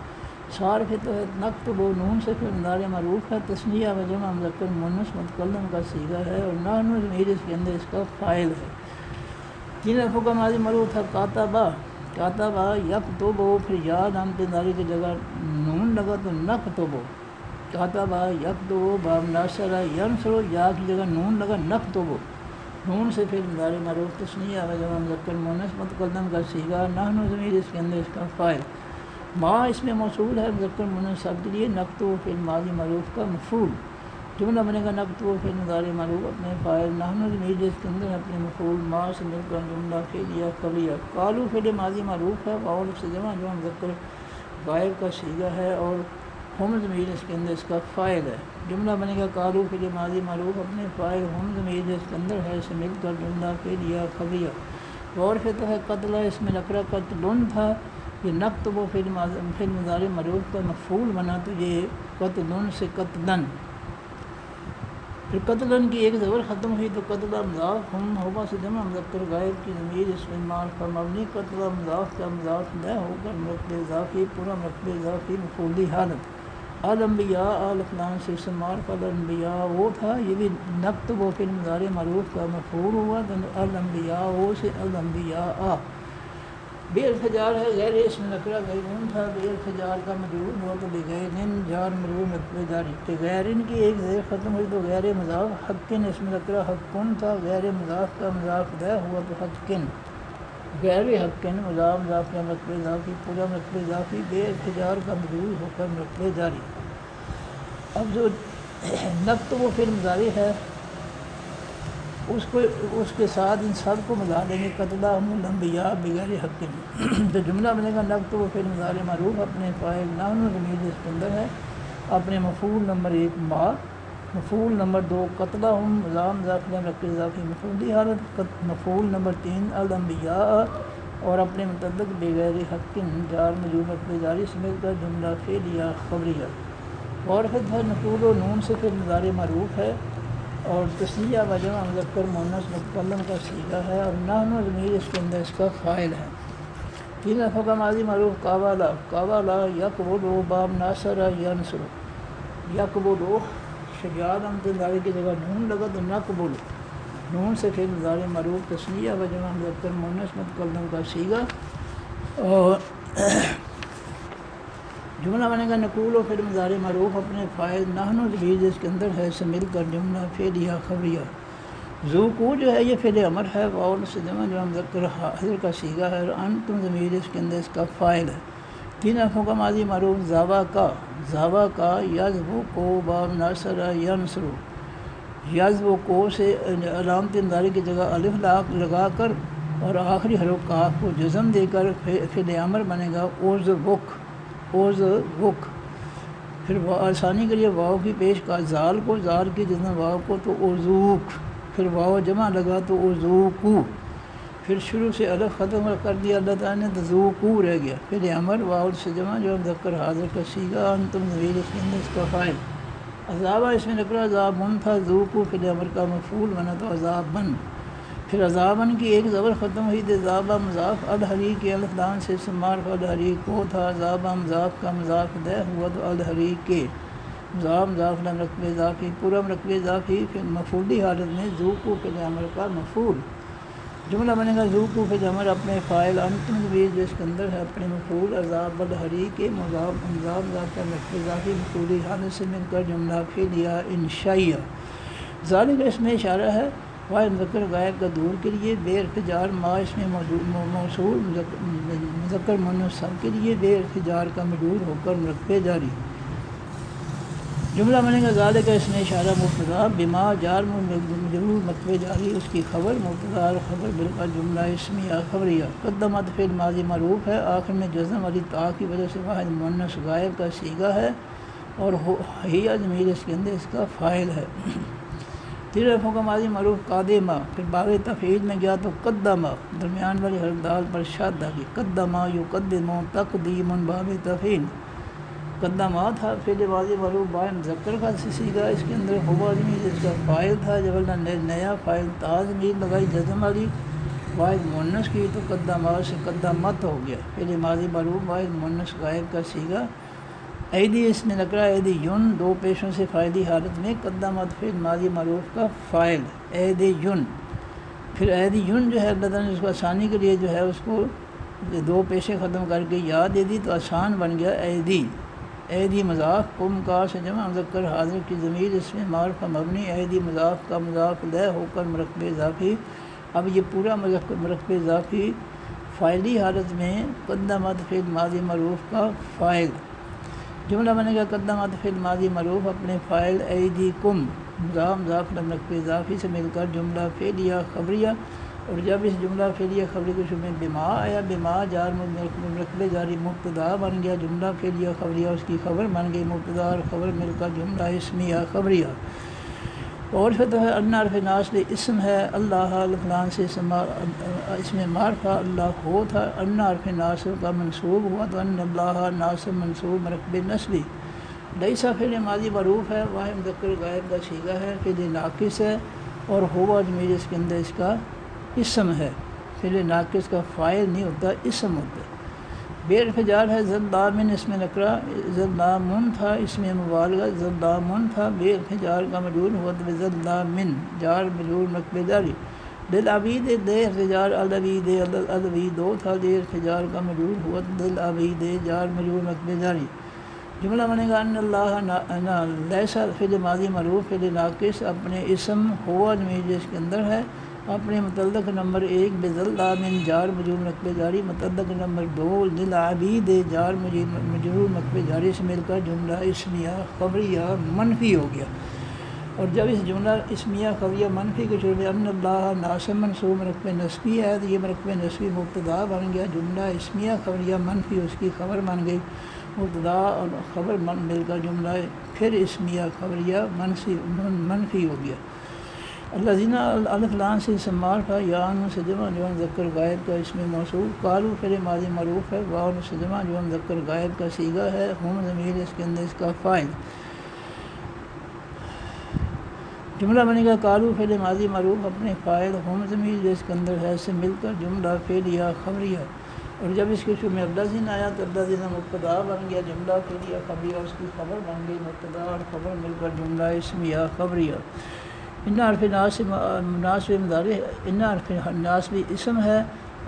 صارف تو ہے نکتب و نون سے پھر مضارع معروف ہے، تسنیہ و جمع مذکر مؤنث متکلم کا صیغہ ہے، اور نحن ضمیر اس کے اندر اس کا فاعل ہے، تین لفظوں کا ماضی معروف ہے کاتبہ، کاتبہ یکتبو پھر یا نام تنداری کی جگہ نون لگا تو نکتبو، کاتبہ یکتبو باب ناصرہ ینصرو یا کی جگہ نون لگا نکتبو، نون سے پھر مضارع معروف تسنیہ و جمع مذکر مؤنث متکلم کا صیغہ، نحن ضمیر اس کے اندر اس کا فاعل، ما اس میں موصول ہے مذکر مؤنث سب کے لیے، نکتب فعل ماضی معروف کا مفعول، جملہ بنے گا نکتب فعل مضارع معروف اپنے فاعل، نحن ضمیر اس کے اندر اپنے مفعول، ما سے مل کر جملہ فعل یا خبریہ، قالو فعل ماضی معروف ہے، واو سے جمع جو مذکر غائب کا صیغہ ہے، اور ہم ضمیر اس کے اندر اس کا فاعل ہے، جملہ بنے گا قالو فعل ماضی معروف اپنے فاعل، ہم ضمیر اس کے اندر ہے سے مل کر جملہ فعل یا خبریہ، غور فتح ہے قتل اس میں نکرہ قتلن تھا، یہ نکتب و فعل مضارع معروف کا مفعول بنا تو یہ قتلن سے قتلن، پھر قتلن کی ایک زبر ختم ہوئی تو قتلہ مضاف، ہم ہوبا سے جمع مذکر غائب کی ضمیر اس میں معرفہ مبنی، قتلہ مضاف کا مضاف نہ ہو کر مرکب اضافی پورا مرکب اضافی مفعولی حالت، الانبیاء آل فلان سے اسم معرفہ الانبیاء وہ تھا، یہ بھی نکتب و فعل مضارع معروف کا مفعول ہوا تو الانبیاء وہ سے الانبیاء، بے الفجار ہے غیر اس میں نکرہ غیرون تھا، بے الفجار کا مجرور ہوا تو بغیرن جار مجرور مرتبہ جاری، کہ غیرن کی ایک زیر ختم ہوئی تو غیر مضاف، حقن اس میں نکرہ حقن تھا، غیر مضاف کا مضاف دہ ہوا تو حقن، غیر حقن مضاف کا مرتبہ اضافی پورا مرتبہ اضافی، بے الفجار کا مجرور ہو کر مرتبہ جاری، اب جو نکتب و فعل مضارع ہے اس کے ساتھ ان سب کو ملا دیں گے، قتلہ ہم الانبیاء بغیر حق، تو جملہ بنے گا نکتب و فعل مضارع معروف اپنے فاعل، نحن ضمیر اس کے اندر ہے اپنے مفعول نمبر 1 ما، مفعول نمبر 2 قتلہ ہم مضاف مرکب اضافی مفعولی حالت، مفعول نمبر 3 الانبیاء اور اپنے متعلق بغیر حق جار مجرور مرتبہ جاری سے مل کر جملہ فعل یا خبریہ، اور پھر نقول و نون سے پھر مضارع معروف ہے اور تسنیہ و جمع مذکر مؤنث متکلم کا صیغہ ہے، اور نحن ضمیر اس کے اندر اس کا فاعل ہے، تین لفظوں کا ماضی معروف قابلا، قابلا یقبلو باب ناصر ینصر، یقبلو شجاعت امتداری کی جگہ نون لگا تو نقبل، نون سے پھر مضارع معروف تسنیہ و جمع مذکر مؤنث متکلم کا صیغہ، اور جملہ بنے گا نقول و پھر مضارع معروف اپنے فاعل، نحن ضمیر اس کے اندر ہے سے مل کر جملہ فعل یا خبریہ، ذوقو جو ہے یہ فعل امر ہے، واو سے جمع جو مذکر حاضر کا صیغہ ہے، اور انتم ضمیر اس کے اندر اس کا فاعل ہے، تین لفظوں کا ماضی معروف زاوا کا یذو کو باب ناصر ینصر، یذو کو سے علامت انذاری کی جگہ الف لگا کر اور آخری حرف کاف کو جزم دے کر فعل امر بنے گا اوز وک، پھر آسانی کے لیے واو کی پیش کا زال کو زال کی جزم واو کو تو اوزوک، پھر واو جمع لگا تو اوزوکو، پھر شروع سے الگ ختم کر دیا اللہ تعالیٰ نے، تو ذوقو رہ گیا، پھر امر واؤ سے جمع جو مذکر حاضر کا صیغہ، انتم ضمیر اس کے اندر اس کا فاعل، عذابہ اس میں نکلا عذابن تھا، ذوقو پھر امر کا مفعول بنا تو عذابن، پھر عذابن کی ایک زبر ختم ہوئی، تو عذابہ مضاف الحریق کے الف لام سے معرف الحریق کو تھا، عذابہ مضاف کا مضاف دہ ہوا تو الحریق کے مضاف مضاف لم رکب اضافی پورا رکب اضافی، پھر مفعولی حالت میں ذوقو پھر امر کا مفعول، جملہ بنے گا ذوقو پھر امر اپنے فاعل، انتم ضمیر جو اس کے اندر ہے اپنے مفعول، عذاب الحریق کے مضاف مضاف کا رکب اضافی مفعولی حالت سے مل کر جملہ پھیلیا انشائیہ، ذالک اس میں اشارہ ہے واحد مذکر غائب کا دور کے لیے، بے ارتجار ما اس میں موصول مذکر مؤنث سب کے لیے بے ارتجار کا مجرور ہو کر مرکب جاری، جملہ بنے گا ذالک اس میں اشارہ مبتدا بما جار مجرور مرکب جاری، اس کی خبر مبتدا اور خبر بالکل جملہ اسمیہ خبریہ، قدمت فعل ماضی معروف ہے، آخر میں جزم والی تا کی وجہ سے واحد مؤنث غائب کا صیغہ ہے، اور ہی ضمیر اس کے اندر اس کا فاعل ہے، تیرہ کا ماضی معروف قادمہ، پھر باب تفعیل میں گیا تو قدمہ، درمیان والی حرف دال پر شادہ کی، قدمہ یقدم تقدیم باب تفعیل، قدمہ تھا فعل ماضی معروف با مذکر کا صیغہ، اس کے اندر ہوا ضمیر اس کا فاعل تھا، جب اللہ نے نیا فاعل تا ضمیر لگائی جزم والی واحد مؤنث کی تو قدمہ سے قدمت ہو گیا، فعل ماضی معروف واحد مؤنث غائب کا صیغہ، ایدی اس میں نکرا ایدی یون دو پیشوں سے فاعلی حالت میں، قدمت فعل ماضی معروف کا فاعل ایدی یون، پھر ایدی یون جو ہے اللہ تعالیٰ نے اس کو آسانی کے لیے جو ہے اس کو دو پیشے ختم کر کے یا دے دی تو آسان بن گیا ایدی، ایدی مضاف قم کا سے جمع مذکر حاضر کی ضمیر اس میں معرفہ مبنی، ایدی مضاف کا مضاف لہ ہو کر مرکب اضافی، اب یہ پورا مرکب اضافی فاعلی حالت میں قدمت فعل ماضی معروف کا فاعل، جملہ بنے گا قدمت فعل ماضی معروف اپنے فاعل ایدیکم مضاف مضاف لم رکب اضافی سے مل کر جملہ فعلیہ خبریہ، اور جب اس جملہ فعلیہ خبری کے شروع میں بما آیا، بما جار مرکب جاری مبتدا بن گیا، جملہ فعلیہ خبریہ اس کی خبر بن گئی، مبتدا اور خبر مل کر جملہ اسمیہ خبریہ، اور پھر تو ہے ان حرف ناصب اسم ہے، اللہ الفلان سے اس میں معرفہ اللہ ہو تھا، ان حرف ناصب کا منصوب ہوا تو ان اللہ ناصب منصوب مرکب نصبی، لیسا فعل ماضی معروف ہے، واحد مذکر غائب کا صیغہ ہے، فعل ناقص ہے، اور ہوا ضمیر اس کے اندر اس کا اسم ہے، فعل ناقص کا فاعل نہیں ہوتا اسم ہوتا ہے، بے ارتجار ہے، ظلامن اس میں نکرا ظلامن تھا، اس میں مبالغہ ظلامن تھا، بے ارتجار کا مجرور ہوا تو ظلامن جار مجرور مرکب جاری، للعبید دے ارتجار العبید العبیدو تھا، دے ارتجار کا مجرور ہوا تو للعبید جار مجرور مرکب جاری، جملہ بنے گا ان اللہ لیسا فعل ماضی معروف فعل ناقص اپنے اسم ہوا ضمیر جس کے اندر ہے اپنے متعلق نمبر 1 بظلامن جار مجرور مرکب جاری، متعلق نمبر 2 للعبید جار مجرور مرکب جاری سے مل کر جملہ اسمیہ خبریہ منفی ہو گیا، اور جب اس جملہ اسمیہ خبریہ منفی کے شروع میں ان اللہ ناصب منصوب مرکب نصبی ہے تو یہ مرکب نصبی مبتدا بن گیا، جملہ اسمیہ خبریہ منفی اس کی خبر بن گئی، مبتدا اور خبر مل کر جملہ پھر اسمیہ خبریہ منفی ہو گیا، الذین الف لام سے معرفہ یا ان سے جمع جو مذکر غائب کا اس میں موصول، قالو فعل ماضی معروف ہے، واو سے جمع جو مذکر غائب کا صیغہ ہے، ہم ضمیر اس کے اندر اس کا فاعل، جملہ بنے گا قالو فعل ماضی معروف اپنے فاعل، ہم ضمیر جو اس کے اندر ہے سے مل کر جملہ فعلیہ خبریہ، اور جب اس کے شروع میں الذین آیا تو الذین مبتدا بن گیا، جملہ فعلیہ خبریہ اس کی خبر بن گئی، مبتدا اور خبر مل کر جملہ اسمیہ خبریہ، ان حرف ناصب مضارع، ان حرف ناصب اسم ہے،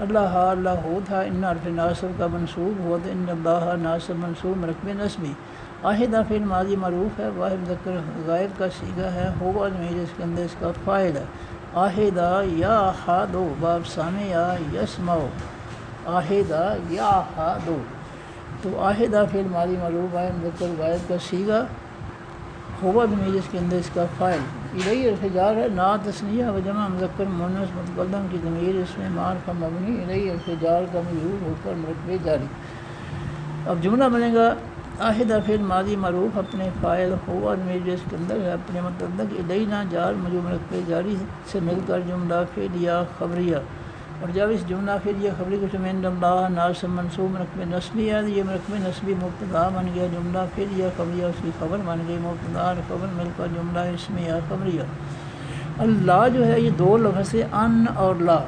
اللہ اللہ ہو تھا، ان حرف ناصب کا منصوب ہوا تو ان اللہ ناصب منصوب مرکب نصبی، آہدہ فعل ماضی معروف ہے، واحد مذکر غائب کا صیغہ ہے، ہوا ضمیر اس کے اندر اس کا فاعل ہے، آہدہ یا حادو باب سامع یسمعو، آہدہ یا حادو، تو آہدہ فعل ماضی معروف واحد مذکر غائب کا صیغہ، ہوا ضمیر اس کے اندر اس کا فاعل، الیہ ارتجار ہے، نا تثنیہ و جمع مذکر مؤنث متکلم کی ضمیر اس میں معرفہ مبنی، الیہ ارتجار کا مجرور ہو کر مرکب جاری، اب جملہ بنے گا آہدہ فعل ماضی معروف اپنے فاعل، ہوا ضمیر اس کے اندر ہے اپنے متعلق، الینا جار مجرور مرکب جاری سے مل کر جملہ فعلیہ خبریہ، اور جب اس جملہ پھر یہ خبری کو من اللہ ناس منصوب مرکب نسبی ہے، یہ مرکب نسبی مبتدا بن گیا جملہ، پھر یہ خبریہ اس کی خبر بن گئی، مبتدا اور خبر مل کر جملہ اسمیہ خبریہ۔ اللہ جو ہے یہ دو لفظ سے ان اور لا،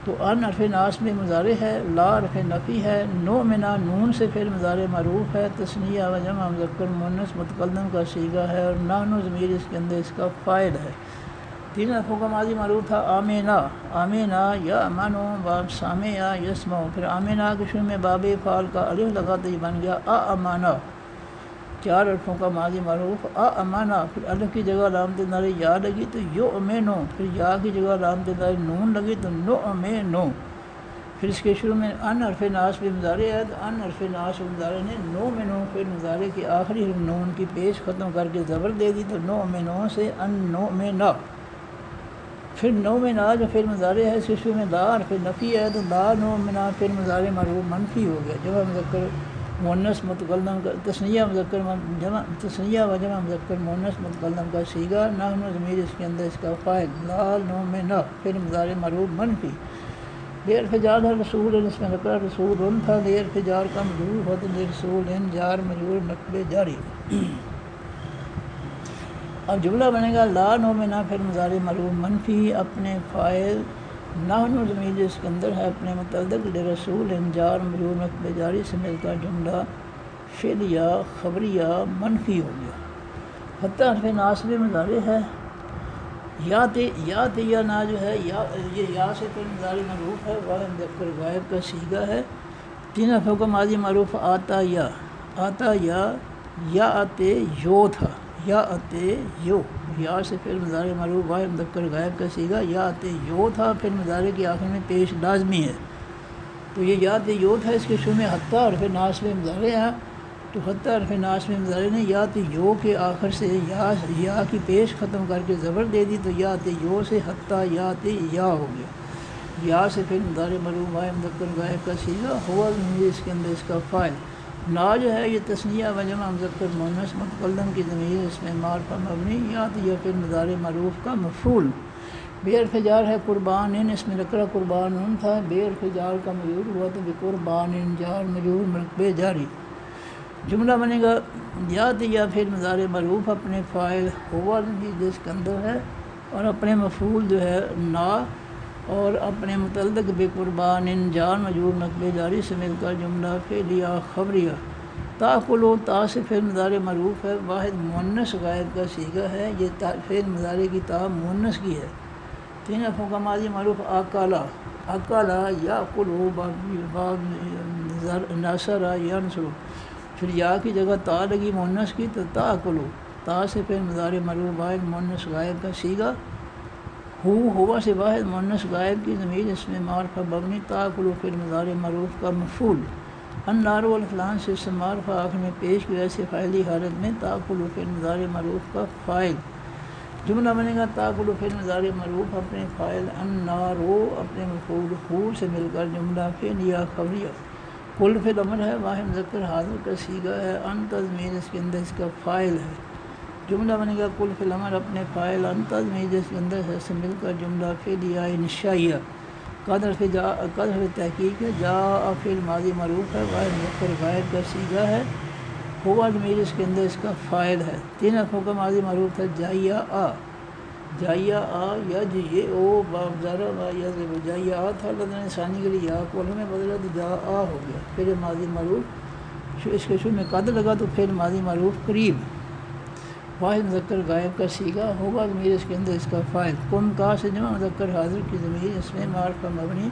تو ان حرف ناس میں مضارع ہے، لا حرف نفی ہے، نو منا نون سے پھر مضارع معروف ہے، تثنیہ و جمع مذکر مؤنث متکلم کا صیغہ ہے، اور نحن ضمیر اس کے اندر اس کا فاعل ہے۔ تین حرفوں کا ماضی معروف تھا آمینہ، آمینہ یا امن باب سامع یسمع، پھر آمینہ کے شروع میں باب فعل کا الف لگا تو یہ بن گیا امانہ۔ چار حرفوں کا ماضی معروف امانہ، پھر الف کی جگہ علامت نعرہ یا لگی تو یؤمنو، پھر یا کی جگہ علامت نعرہ نون لگی تو نؤمنو، پھر اس کے شروع میں ان حرف ناس بھی مضارع ہے تو ان حرف ناس مضارع نے نؤمنو، پھر مضارع کی آخری حرف نون کی پیش ختم کر کے زبر دے دی تو نؤمنو سے ان نؤمنا، پھر نؤمنا جو پھر مضارع ہے اس کے شروع میں لا حرف نفی ہے تو لا نؤمنا، پھر مضارع معروف منفی ہو گیا، جمع مذکر مؤنث متکلم کا تثنیہ مذکر جمع تثنیہ و جمع مذکر مؤنث متکلم کا صیغہ، نحن ضمیر اس کے اندر اس کا فاعل، لا نؤمنا، پھر مضارع معروف منفی۔ بے حرف جار ہے رسول، اس میں نکرہ رسول ان تھا، بے حرف جار کا مجرور ہو تو رسول ان جار مجرور نقب جاری۔ اب جملہ بنے گا لا نؤمنا پھر مضارع معروف منفی، اپنے فاعل نحن ضمیر اس کے اندر ہے، اپنے متعلق لرسول ان جار مجرور نقب جاری سے مل کر جملہ فعلیہ خبریہ منفی ہو گیا۔ حتیٰ حرف ناس بھی مضارع ہے، یا نا جو ہے یہ یا سے پھر مضارع معروف ہے، واحد مذکر غائب کا صیغہ ہے۔ تین حرفوں کا ماضی معروف آتا یا آتے یو تھا، یا آتے یو، یا سے پھر مضارع معروف واحد مذکر غائب کا صیغہ، یا آتے یو تھا، پھر مضارع کے آخر میں پیش لازمی ہے، تو یہ یا آتے یو تھا، اس کے شروع میں حتیٰ حرف ناس میں مضارع ہے، تو حتیٰ حرف ناس میں مضارع نے یا آتے یو کے آخر سے یا کی پیش ختم کر کے زبر دے دی تو یا آتے یو سے حتیٰ یا آتے یا ہو گیا، یا سے پھر مضارع معروف واحد مذکر غائب کا صیغہ، ہوا ضمیر اس کے اندر اس کا فاعل، نا جو ہے یہ تثنیہ و جمع مذکر مؤنث متکلم کی ضمیر اس میں معرفہ مبنی، یا تو یا پھر مضارع معروف کا مفعول۔ بے حرف جار ہے قربان، اس میں نکرہ قربان ان تھا، بے حرف جار کا مجرور ہوا تو بقربان جار مجرور مرکبے جاری۔ جملہ بنے گا یا تو یا پھر مضارع معروف اپنے فاعل ہوا جس کے اندر ہے، اور اپنے مفعول جو ہے نا، اور اپنے متعلق بے قربان جار مجرور نقب جاری سے مل کر جملہ فعلیہ خبریہ۔ تاکلو، تا سے پھر مضارع معروف ہے، واحد مؤنث غائب کا صیغہ ہے، یہ فعل مضارع کی تا مؤنث کی ہے۔ تین حرفوں کا ماضی معروف اکلا یاکلو، نصر ینصر، پھر یا کی جگہ تا لگی مؤنث کی تو تاکلو، تا سے پھر مضارع معروف واحد مؤنث غائب کا صیغہ، ہوا سے واحد مؤنث غائب کی ضمیر اس میں معرفہ مبنی، تاکلو پھر مضارع معروف کا مفعول، النار والفلان سے اس معرفہ آخر میں پیش کی وجہ سے فاعلی حالت میں تاکلو پھر مضارع معروف کا فاعل۔ جملہ بنے گا تاکلو پھر مضارع معروف اپنے فاعل النارو اپنے مفعول ہو سے مل کر جملہ فعلیہ خبریہ۔ کل فعل امر ہے، واحد مذکر حاضر کا صیغہ ہے، انت ضمیر اس کے اندر اس کا فاعل ہے۔ جملہ بنے گا کل فعل امر اپنے فاعل انت ضمیر اس کے اندر سے مل کر جملہ فعلیہ انشائیہ۔ قدر تحقیق ہے، جاء فعل ماضی معروف ہے، واحد مذکر غائب کا صیغہ ہے، ہوا ضمیر اس کے اندر اس کا فاعل ہے۔ تین حرفوں کا ماضی معروف ہے جائیا آ یج یہ او باب ضرب یضرب، جائیا آ تھا لفظ ثانی کے لیے یا کو میں بدلا تو جا آ ہو گیا، پھر ماضی معروف اس کے شروع میں قد لگا تو پھر ماضی معروف قریب، واحد مذکر غائب کا صیغہ، ہوگا ضمیر اس کے اندر اس کا فاعل، کم کا سے جمع مذکر حاضر کی ضمیر اس میں معرفہ مبنی،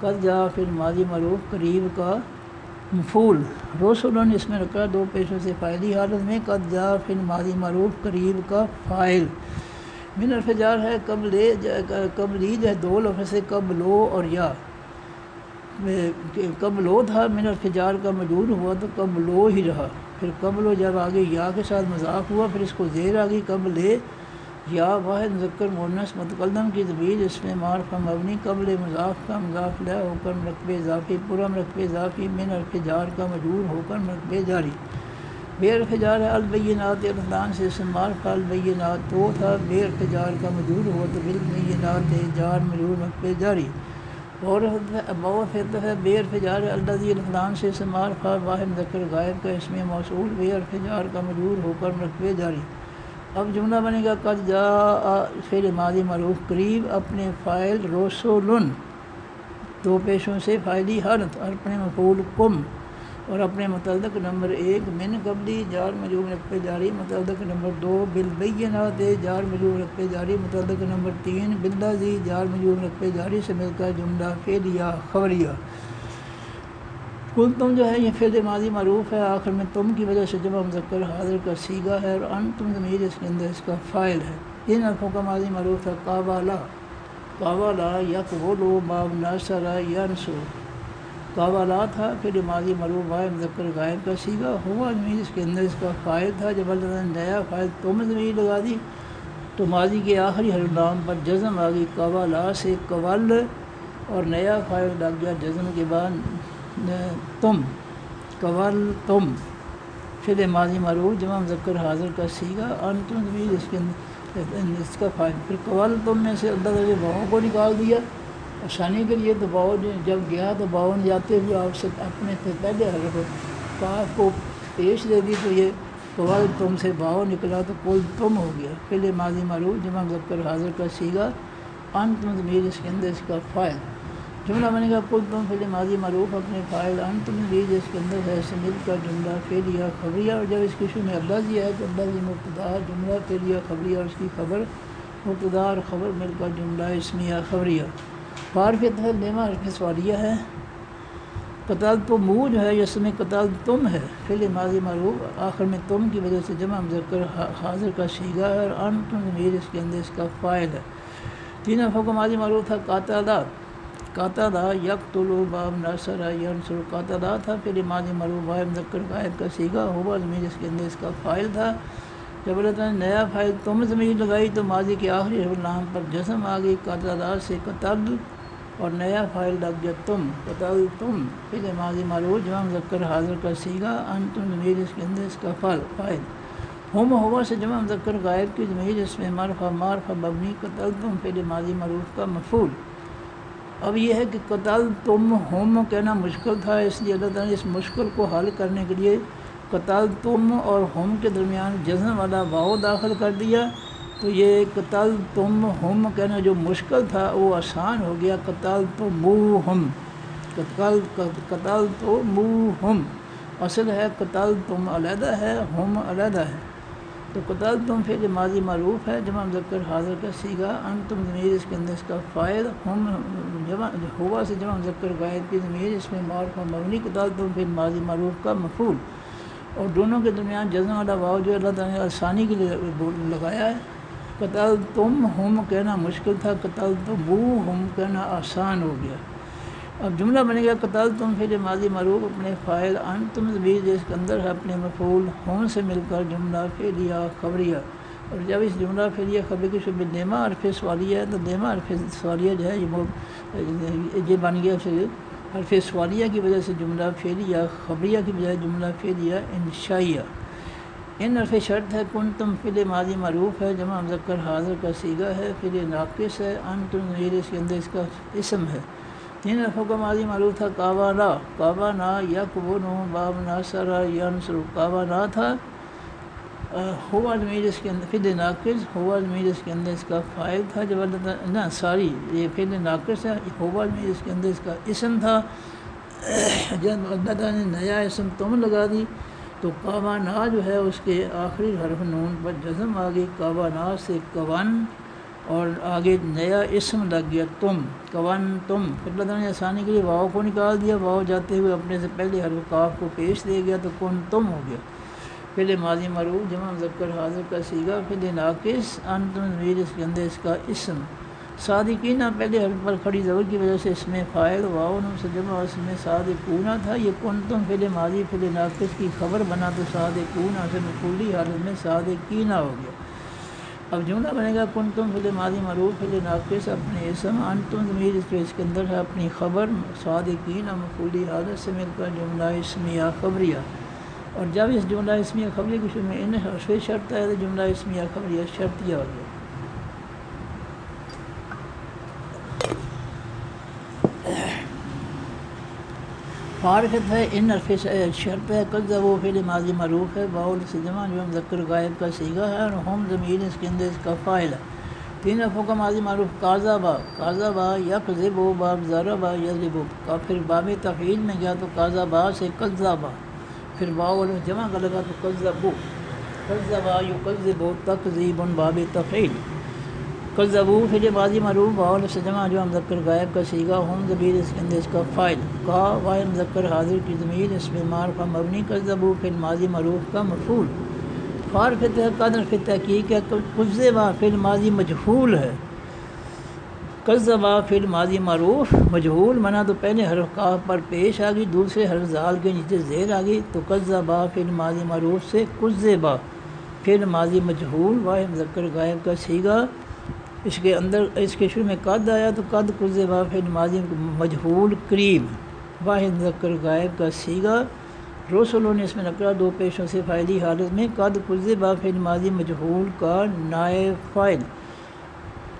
قد جا پھر ماضی معروف قریب کا مفعول، رسولن اس میں رکھا دو پیشوں سے فاعلی حالت میں، قد جا پھر ماضی معروف قریب کا فاعل۔ من حرف جار ہے قبلی جو ہے دو لفظ سے قبلو اور یا، قبلو تھا من حرف جار کا مجرور ہوا تو قبلو ہی رہا، پھر قبلو جب آگے یا کے ساتھ مضاف ہوا پھر اس کو زیر آ گئی قبل یا، واحد مذکر مؤنث متکلم کی ضمیر اس میں معرفہ مبنی، قبل مضاف کا مضاف لا ہو کر مرکب اضافی، پورا مرکب اضافی من حرف جار کا مجرور ہو کر مرکب جاری۔ بے ارتجار البینات الفلان سے استعمال کا البینات تو تھا بے ارتجار کا موجود ہو تو بالبینات جار مجرور مقبے جاری اور بہت ہے بے ارتجار الذی الفلان سے استعمال کا واحد ذکر غائب کا اسم موصول بے ارتجار کا موجود ہو کر مقبے جاری۔ اب جملہ بنے گا قد جاء فعل ماضی معروف قریب اپنے فاعل رسول دو پیشوں سے فاعلی حالت اور اپنے مفعول کم اور اپنے متعلق نمبر 1 من قبلی جار مجرور رقبے جاری متعلق نمبر 2 بالبینات جار مجرور رقبے جاری متعلق نمبر 3 بالذی جار مجرور رقبے جاری سے مل کر جملہ فعلیہ خبریہ۔ کل تم جو ہے یہ فعل ماضی معروف ہے، آخر میں تم کی وجہ سے جمع مذکر حاضر کا صیغہ ہے اور انتم ضمیر اس کے اندر اس کا فاعل ہے۔ ان الفوں کا ماضی معروف ہے قابلا قابلا یقبلوا باب نصر ینصر۔ قابلا تھا فعل ماضی معروف واحد مذکر غائب کا صیغہ ہوا ضمیر اس کے اندر اس کا فاعل تھا۔ جب اللہ نے نیا فاعل تم ضمیر لگا دی تو ماضی کے آخری حرف لام پر جزم آ گئی قابلا سے قبل اور نیا فاعل لگ گیا جزم کے بعد تم قبل تم فعل ماضی معروف جمع مذکر حاضر کا صیغہ انتم ضمیر اس کے اندر اس کا فاعل۔ پھر قبل تم میں سے اللہ نے واؤ کو نکال دیا آسانی کے لیے، تو واؤ جب گیا تو واؤ نے جاتے ہوئے آپ سے اپنے سے پہلے حرف کاف کو پیش دے دی تو یہ قبل تم سے واؤ نکلا تو کل تم ہو گیا۔ فعل ماضی معروف جمع مذکر حاضر کا صیغہ انتم ضمیر اس کے اندر اس کا فاعل۔ جملہ بنے گا کل تم فعل ماضی معروف اپنے فاعل انتم ضمیر اس کے اندر ہے سے مل کر جملہ فعلیہ خبریہ، اور جب اس کی شروع میں اللہ جی ہے تو اللہ جی مبتدا جملہ فعلیہ خبریہ اور اس کی خبر مبتدا اور خبر مل کر جملہ اسمیہ خبریہ۔ حرف لیما حرف سوالیہ ہے۔ قتل تو منہ جو ہے اس میں قتل تم ہے فعل ماضی معروف آخر میں تم کی وجہ سے جمع مذکر حاضر کا صیغہ ہے اور انتم ضمیر اس کے اندر اس کا فاعل ہے۔ تین الفوں کا ماضی معروف تھا قاتلا قاتلا یقتل باب نصر ینصر۔ قاتلا تھا فعل ماضی معروف واحد مذکر غائب کا صیغہ ہوا ضمیر اس کے اندر اس کا فاعل تھا۔ جب اللہ تعالیٰ نے نیا فاعل تم ضمیر لگائی تو ماضی کے آخری حرف لام پر جزم آ گئی قاتلا سے قتل اور نیا فاعل لگ گیا تم قتل تم فعل ماضی معروف جمع مذکر حاضر کا صیغہ انتم ضمیر اس کے اندر اس کا فاعل۔ ہم ہوا سے جمع مذکر غائب کی ضمیر اس میں معرفہ مبنی قتل تم فعل ماضی معروف کا مفعول۔ اب یہ ہے کہ قتل تم ہم کہنا مشکل تھا، اس لیے اللہ تعالیٰ نے اس مشکل کو حل کرنے کے لیے قتل تم اور ہم کے درمیان جزم والا واؤ داخل کر دیا، تو یہ قتل تم ہم کہنا جو مشکل تھا وہ آسان ہو گیا۔ قتل تو منہ ہم قتل تو منہ ہم اصل ہے قتل تم علیحدہ ہے ہم علیحدہ ہے، تو قتل تم فعل ماضی معروف ہے جمع مذکر حاضر کا صیغہ انتم ضمیر اس کے اندر اس کا فاعل ہم جمع ہوا سے جمع مذکر غائب کی ضمیر اس میں معرفہ مبنی قتل تم فعل ماضی معروف کا مفعول، اور دونوں کے درمیان جزم والا واؤ جو اللہ تعالیٰ نے آسانی کے لیے لگایا ہے۔ قتل تم ہم کہنا مشکل تھا، قتل تم ہم کہنا آسان ہو گیا۔ اب جملہ بنے گا قتل تم فعل ماضی معروف اپنے فاعل انتم ضمیر جس کے اندر ہے اپنے مفعول ہم سے مل کر جملہ فعلیہ خبریہ، اور جب اس جملہ فعلیہ خبریہ کی شبہ لیما حرف سوالیہ ہے تو لیما حرف سوالیہ جو ہے یہ بن گیا پھر حرف سوالیہ کی وجہ سے جملہ فعلیہ خبریہ کی بجائے جملہ فعلیہ انشائیہ۔ ان حرف شرط ہے کن تم فعل ماضی معروف ہے جمع مذکر حاضر کا صیغہ ہے، فعل ناقص ہے انتم ضمیر اس کے اندر اس کا اسم ہے۔ تین حرفوں کا ماضی معروف تھا قابلا قابنا یقبل باب نصر ینصر۔ قابلا تھا ہوا ضمیر اس کے اندر فعل ناقص ہوا ضمیر اس کے اندر اس کا فاعل تھا، جب یہ فعل ناقص ہے ہوا ضمیر اس کے اندر اس کا اسم تھا۔ جب اللہ تعالیٰ نے نیا اسم تم لگا دی تو قابنا جو ہے اس کے آخری حرف نون پر جزم آ گئی قابنا سے قون، اور آگے نیا اسم لگ گیا تم قون تم، پھر اللہ تعالیٰ نے آسانی کے لیے واؤ کو نکال دیا، واؤ جاتے ہوئے اپنے سے پہلے حرف کاف کو پیش دے گیا تو کن تم ہو گیا۔ فعل ماضی معروف جمع مذکر حاضر کا صیغہ فعل ناقص انتم ضمیر اس کے اندر اس کا اسم۔ صادقین پہلے حرف پر کھڑی زبر کی وجہ سے اس میں فاعل واؤ نون سے جمع اس میں صادقون تھا، یہ کن تم فعل ماضی فعل ناقص کی خبر بنا تو صادقون سے مفعولی حالت میں صادقین ہو گیا۔ اب جملہ بنے گا کن تم فعل ماضی معروف فعل ناقص اپنے اسم انتم ضمیر اس کے اندر ہے اپنی خبر صادقین مفعولی حالت سے مل کر جملہ اسمیہ خبریہ۔ اور جب اس جملہ اسمیہ خبریہ کے شروع میں ان حرف شرط ہے تو جملہ اسمیہ خبریہ شرطیہ ہو گیا۔ معرفت ہے ان حرف شرط ہے، کذبوا فعل ماضی معروف ہے، واؤ سے جمع جو مذکر غائب کا صیغہ ہے، اور ہم ضمیر اس کے اندر اس کا فاعل ہے۔ تین حرفوں کا ماضی معروف کاذبا، کاذبا یکذب، باب ضرب یضرب کا، پھر باب تفعیل میں گیا تو کاذبا سے کذبا، پھر واؤ جمع کا لگا تو کذبوا، کذبا یکذب تکذیب باب تفعیل۔ کذبوا فعل ماضی معروف واؤ سے جمع جو مذکر غائب کا صیغہ، ہم ضمیر اس کے اندر اس کا فاعل، کا واحد مذکر حاضر کی ضمیر اس میں معرفہ مبنی، کذبوا فعل ماضی معروف کا مفعول۔ فارفت ہے قدر فی تحقیق ہے، کذبا فعل ماضی مجہول ہے، کذبا فعل ماضی معروف مجہول منا تو پہلے حرف کاف پر پیش آ گئی، دوسرے حرف زال کے نیچے زیر آ گئی، تو کذبا فعل ماضی معروف سے کذبا فعل ماضی مجہول واحد مذکر غائب کا صیغہ، اس کے اندر اس کے شروع میں قد آیا تو قد کذبا فعل ماضی مجہول قریب واحد مذکر غائب کا صیغہ، رسولوں نے اس میں نکرہ دو پیشوں سے فاعلی حالت میں، قد کذبا فعل ماضی مجہول کا نائب فاعل،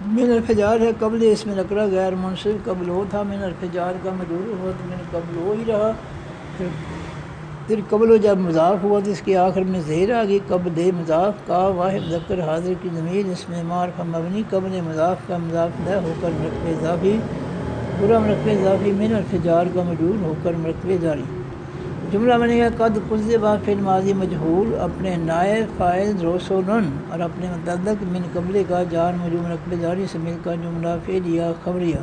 من حرف جار ہے قبل اس میں نکرہ غیر منصب قبل ہو تھا، من حرف جار کا مجرور ہوا تو من قبل ہو ہی رہا، پھر قبل جب مضاف ہوا تو اس کے آخر میں زیر آ گئی، قبل مضاف کا واحد مذکر حاضر کی ضمیر اس میں معرفہ مبنی، قبل مضاف کا مضاف الیہ ہو کر مرکب اضافی، پورا مرکب اضافی من حرف جار کا مجرور ہو کر مرکب جاری۔ جملہ بنے گا قد کذبا فعل ماضی مجہول اپنے نائب فاعل رسولن اور اپنے متعلق من قبل کا جار مجرور مرکب جاری سے مل کر جملہ فعلیہ خبریہ۔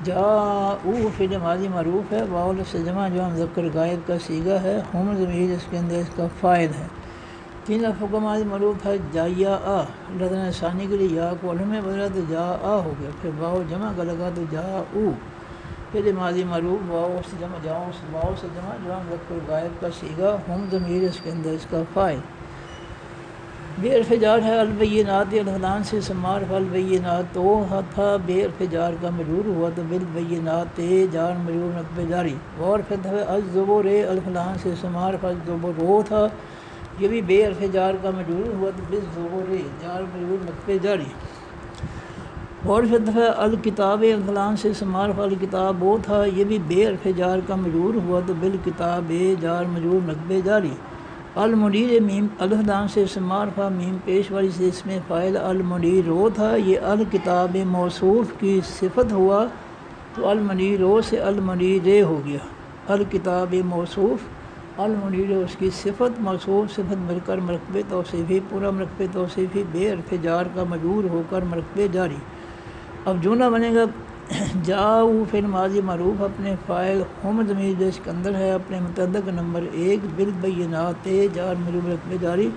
جاءوا فعل ماضی معروف ہے، واؤ سے جمع جو مذکر غائب کا صیغہ ہے، ہم ضمیر اس کے اندر اس کا فاعل ہے۔ تین حرفوں کا ماضی معروف ہے جایا، اللہ نے ثانی کے لیے یا کو علم میں بدلا تو جا ہو گیا، پھر واؤ جمع کا لگا تو جاؤ فعل ماضی معروف واؤ سے جمع واؤ سے جمع جو مذکر غائب کا صیغہ، ہم ضمیر اس کے اندر اس کا فاعل۔ بے حرف جار ہے البینات، الفلان سے سمار البینات تو تھا، بے حرف جار کا مجرور ہوا تو بالبینات جار مجرور مرکب جاری، اور پھر الزبر الفلان سے سمار الزبر تھا، یہ بھی بے حرف جار کا مجرور ہوا تو بالزبر جار مجرور مرکب جاری، اور پھر الکتاب الفلان سے سمار الکتاب وہ تھا، یہ بھی بے حرف جار کا مجرور ہوا تو بالکتاب جار مجرور مرکب جاری۔ المدیر میم الفلان سے سمار میم پیش والی سے اس میں فاعل المدیر رو تھا، یہ الکتاب موصوف کی صفت ہوا تو المدیر رو سے المدیر ہو گیا، الکتاب موصوف المدیر اس کی صفت موصوف صفت مل کر مرکب توصیفی، پورا مرکب توصیفی بے حرف جار کا مجرور ہو کر مرکب جاری۔ اب جملہ بنے گا جاؤ فعل ماضی معروف اپنے فاعل ہم ضمیر اس کے اندر ہے، اپنے متعلق نمبر 1 بالبینات جار مجرور مرکب جاری،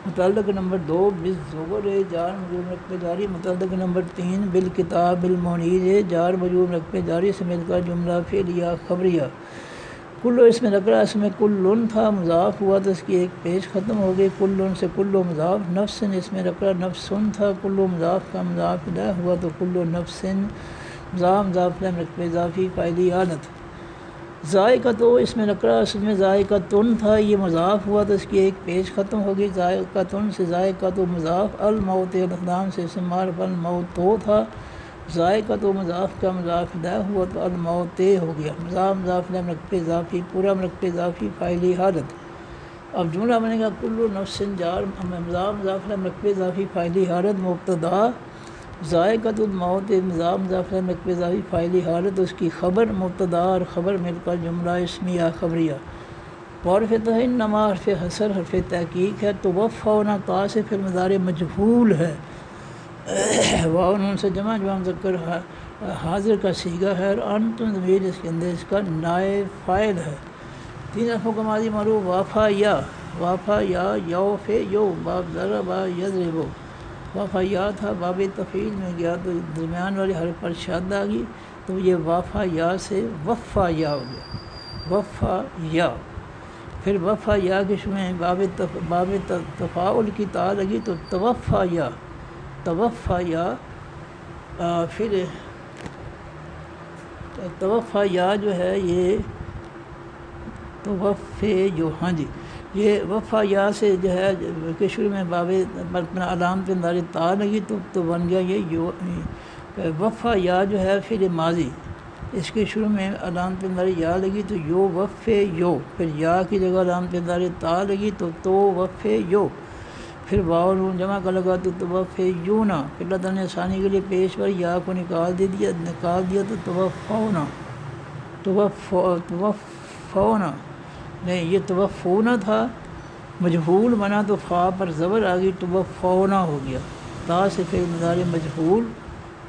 متعلق نمبر 2 بالزبر جار مجرور مرکب جاری، متعلق نمبر 3 بالکتاب المنیر جار مجرور مرکب جاری سے مل کر جملہ فعلیہ خبریہ۔ کلو اس میں نکرہ اس میں کلن تھا، مضاف ہوا تو اس کی ایک پیش ختم ہو گئی، کلن سے کلو مضاف، نفسن اس میں نکرہ نفسن تھا، کلو مضاف کا مضاف الیہ ہوا تو کلو نفسن مضاف مضاف الیہ مرکب اضافی فاعلی حالت۔ ذائقہ اس میں نکرہ اس میں ذائقۃن تھا، یہ مضاف ہوا تو اس کی ایک پیش ختم ہو گئی، ذائقۃن سے ذائقۃ مضاف، الموت الفلان سے سمار الموت تو تھا، ذائقۃ مضاف کا مضاف الیہ ہوا تو الموت ہو گیا، مضاف مضاف الیہ مرکب اضافی، پورا مرکب اضافی فاعلی حالت۔ اب جملہ بنے گا کلو نفسن جار مضاف مضاف الیہ مرکب اضافی فاعلی حالت، مبتدا ذائقۃ الموت مضاف مضاف الیہ مرکب اضافی فاعلی حالت، اس کی خبر مبتدا اور خبر مل کر جملہ اسمیہ خبریہ۔ وارفت ہے انما حرف حصر حرف تحقیق ہے، توفون تا سے پھر مضارع مجہول ہے، واو نون سے جمع جو مذکر حاضر کا صیغہ ہے، اور انتم ضمیر اس کے اندر اس کا نائب فاعل ہے۔ تین حرفوں کا ماضی معروف وافا یا یو فے یو باب ضرب یضرب، وافا یا تھا، باب تفعیل میں گیا تو درمیان والے حرف پر شد آ گئی تو یہ وافا یا سے وفا یا ہو گیا، وفا یا، پھر وفا یا کے شروع میں باب تفاعل کی تا لگی تو توفا یا، توفا یا، پھر توفا یا جو ہے یہ توفے جو، ہاں جی، یہ وفا یا سے جو ہے کہ شروع میں باب اپنا علامت انداری تا لگی تو بن گیا یہ یو وفا یا جو ہے فعل ماضی، اس کے شروع میں علامت انداری یا لگی تو یو وفے یو، پھر یا کی جگہ علامت انداری تا لگی تو وفے یو، پھر واو نون جمع کا لگا تو توفے یونا، پھر اللہ تعالیٰ نے آسانی کے لیے پیش پر یا کو نکال دیا تو توفونا، توفونا نہیں یہ توفونا تھا، مجہول بنا تو فا پر زبر آ گئی توفونا ہو گیا، تا سے پھر مضارع مجہول،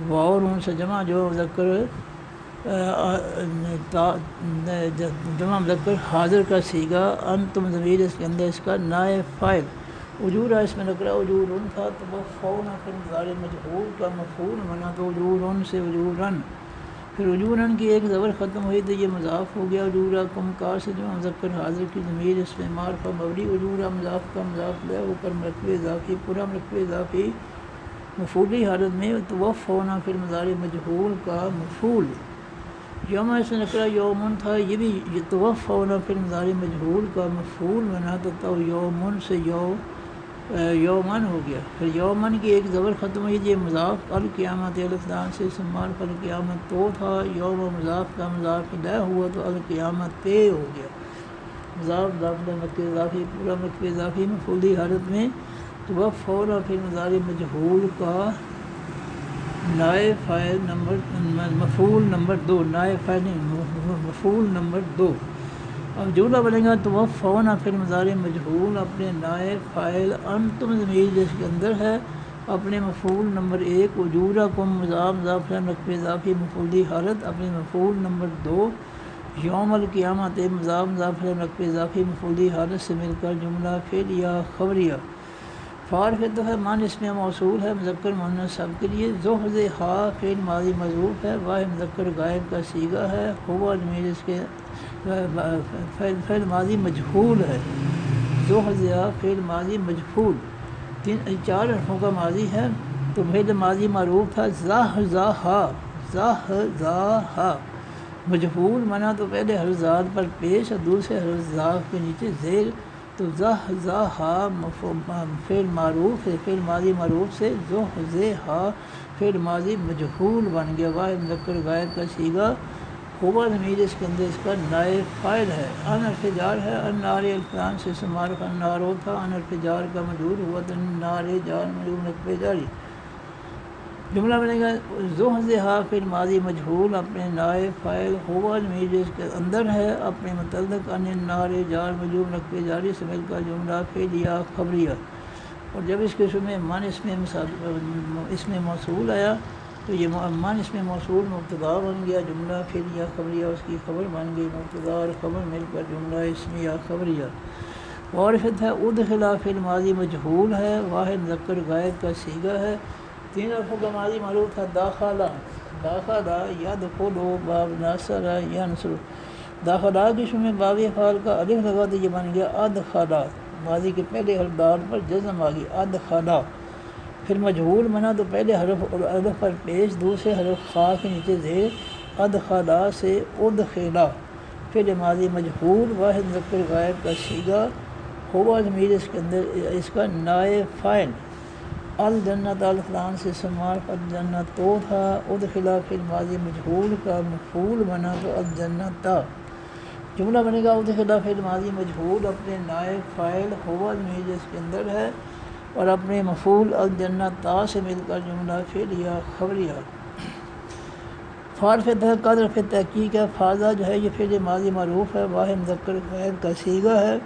واو نون سے جمع جو مذکر جمع مذکر حاضر کا صیغہ، انتم ضمیر اس کے اندر اس کا نائب فاعل، اجورا اس میں نکرا اجورن تھا توفونا، پھر مضارع مجہول کا مفعول بنا تو اجورن سے اجورن، پھر اجورن کی ایک زبر ختم ہوئی تو یہ مضاف ہو گیا، اجورا کم کار سے جو مذکر حاضر کی ضمیر اس میں معرفہ مبنی، اجورا مضاف کا مضاف لے ہو کر مرکب اضافی، پورا مرکب اضافی مفعولی حالت میں توفونا، پھر مضارع مجہول کا مفعول، یوم اس میں نکرا یومن تھا، یہ بھی توفونا پھر مضارع مجہول کا مفعول بنا تو یومن سے یومن ہو گیا، پھر یومن کی ایک زبر ختم ہوئی، یہ مضاف القیامت الف لام سے سمار القیامت تو تھا، یوم مضاف کا مضاف لہ ہوا تو القیامت پہ ہو گیا، مضاف داخل مرکب اضافی، پورا مرکب اضافی مفعولی حالت میں توفونا پھر مضارع مجہول کا نائب فاعل مفعول نمبر 2، نائب فاعل مفعول نمبر 2، اب جملہ بنے گا توفونا پھر مضارع مجہول اپنے نائب فاعل انتم ضمیر جس کے اندر ہے، اپنے مفعول نمبر 1 اجورکم مضاف مرکب اضافی مفعولی حالت، اپنے مفعول نمبر 2 یوم القیامت مضاف مرکب اضافی مفعولی حالت سے مل کر جملہ فعلیہ خبریہ، فارف تو ہے مان اس میں موصول ہے مذکر مؤنث سب کے لیے، زحز ہا فعل ماضی مضروف ہے، واحد مذکر غائب کا صیغہ ہے، ہوا ضمیر اس کے فعل ماضی مجہول ہے، زحز ہا فعل ماضی مجہول 4 حرفوں کا ماضی ہے، تو فعل ماضی معروف تھا زاہزاہا مجہول بنا تو پہلے حرف زاد پر پیش اور دوسرے حرف زاف کے نیچے زیر، تو زاہزاہا فعل معروف ہے، فعل ماضی معروف سے زحزہا فعل ماضی مجہول بن گیا، واحد مذکر غائب کا صیغہ، ہوا ضمیر اس کے اندر اس کا نائب فاعل ہے، ان حرف جار ہے، النار الفلان سے سمارف النارو تھا، ان حرف جار کا مجرور ہوا تو نار جار مجرور مرکب جاری، جملہ بنے گا زحزہا فعل ماضی مجہول اپنے نائب فاعل، ہوا ضمیر اس کے اندر ہے، اپنے متعلق ان النار جار مجرور مرکب جاری سے مل کر جملہ فعلیہ خبریہ، اور جب اس کے شروع میں من اس میں موصول آیا تو یہ من اس میں موصول مبتدا بن گیا، جملہ فعلیہ خبریہ اس کی خبر بن گئی، مبتدا اور خبر مل کر جملہ اسمیہ خبریہ، وارفت ہے ادخلا فعل ماضی مجہول ہے، واحد مذکر غائب کا صیغہ ہے، 3 حرفوں کا ماضی معروف تھا داخلہ یدخلو باب ناصر ینصر، داخلہ کے شروع میں باب افعال کا الف لگا تو یہ بن گیا ادخلا، ماضی کے پہلے حرف دال پر جزم آ گئی ادخلا، پھر مجہول بنا تو پہلے حرف الف پر پیش دوسرے حرف خا کے نیچے زیر، ادخلا سے ادخلا فعل ماضی مجہول واحد مذکر غائب کا صیغہ، ہوا ضمیر اس کے اندر اس کا نائب فاعل، الجنت الفلان سے سمار الجنت تو تھا، ادخلا فعل ماضی مجہول کا مفعول بنا تو الجنت، جملہ بنے گا ادخلا فعل ماضی مجہول اپنے نائب فاعل، ہوا ضمیر اس کے اندر ہے اور اپنے مفعول الجنت سے مل کر جملہ فعلیہ خبریہ، فارف قدر فی تحقیق ہے، فاضا جو ہے یہ فعل ماضی معروف ہے، واحد مذکر غائب کا صیغہ ہے،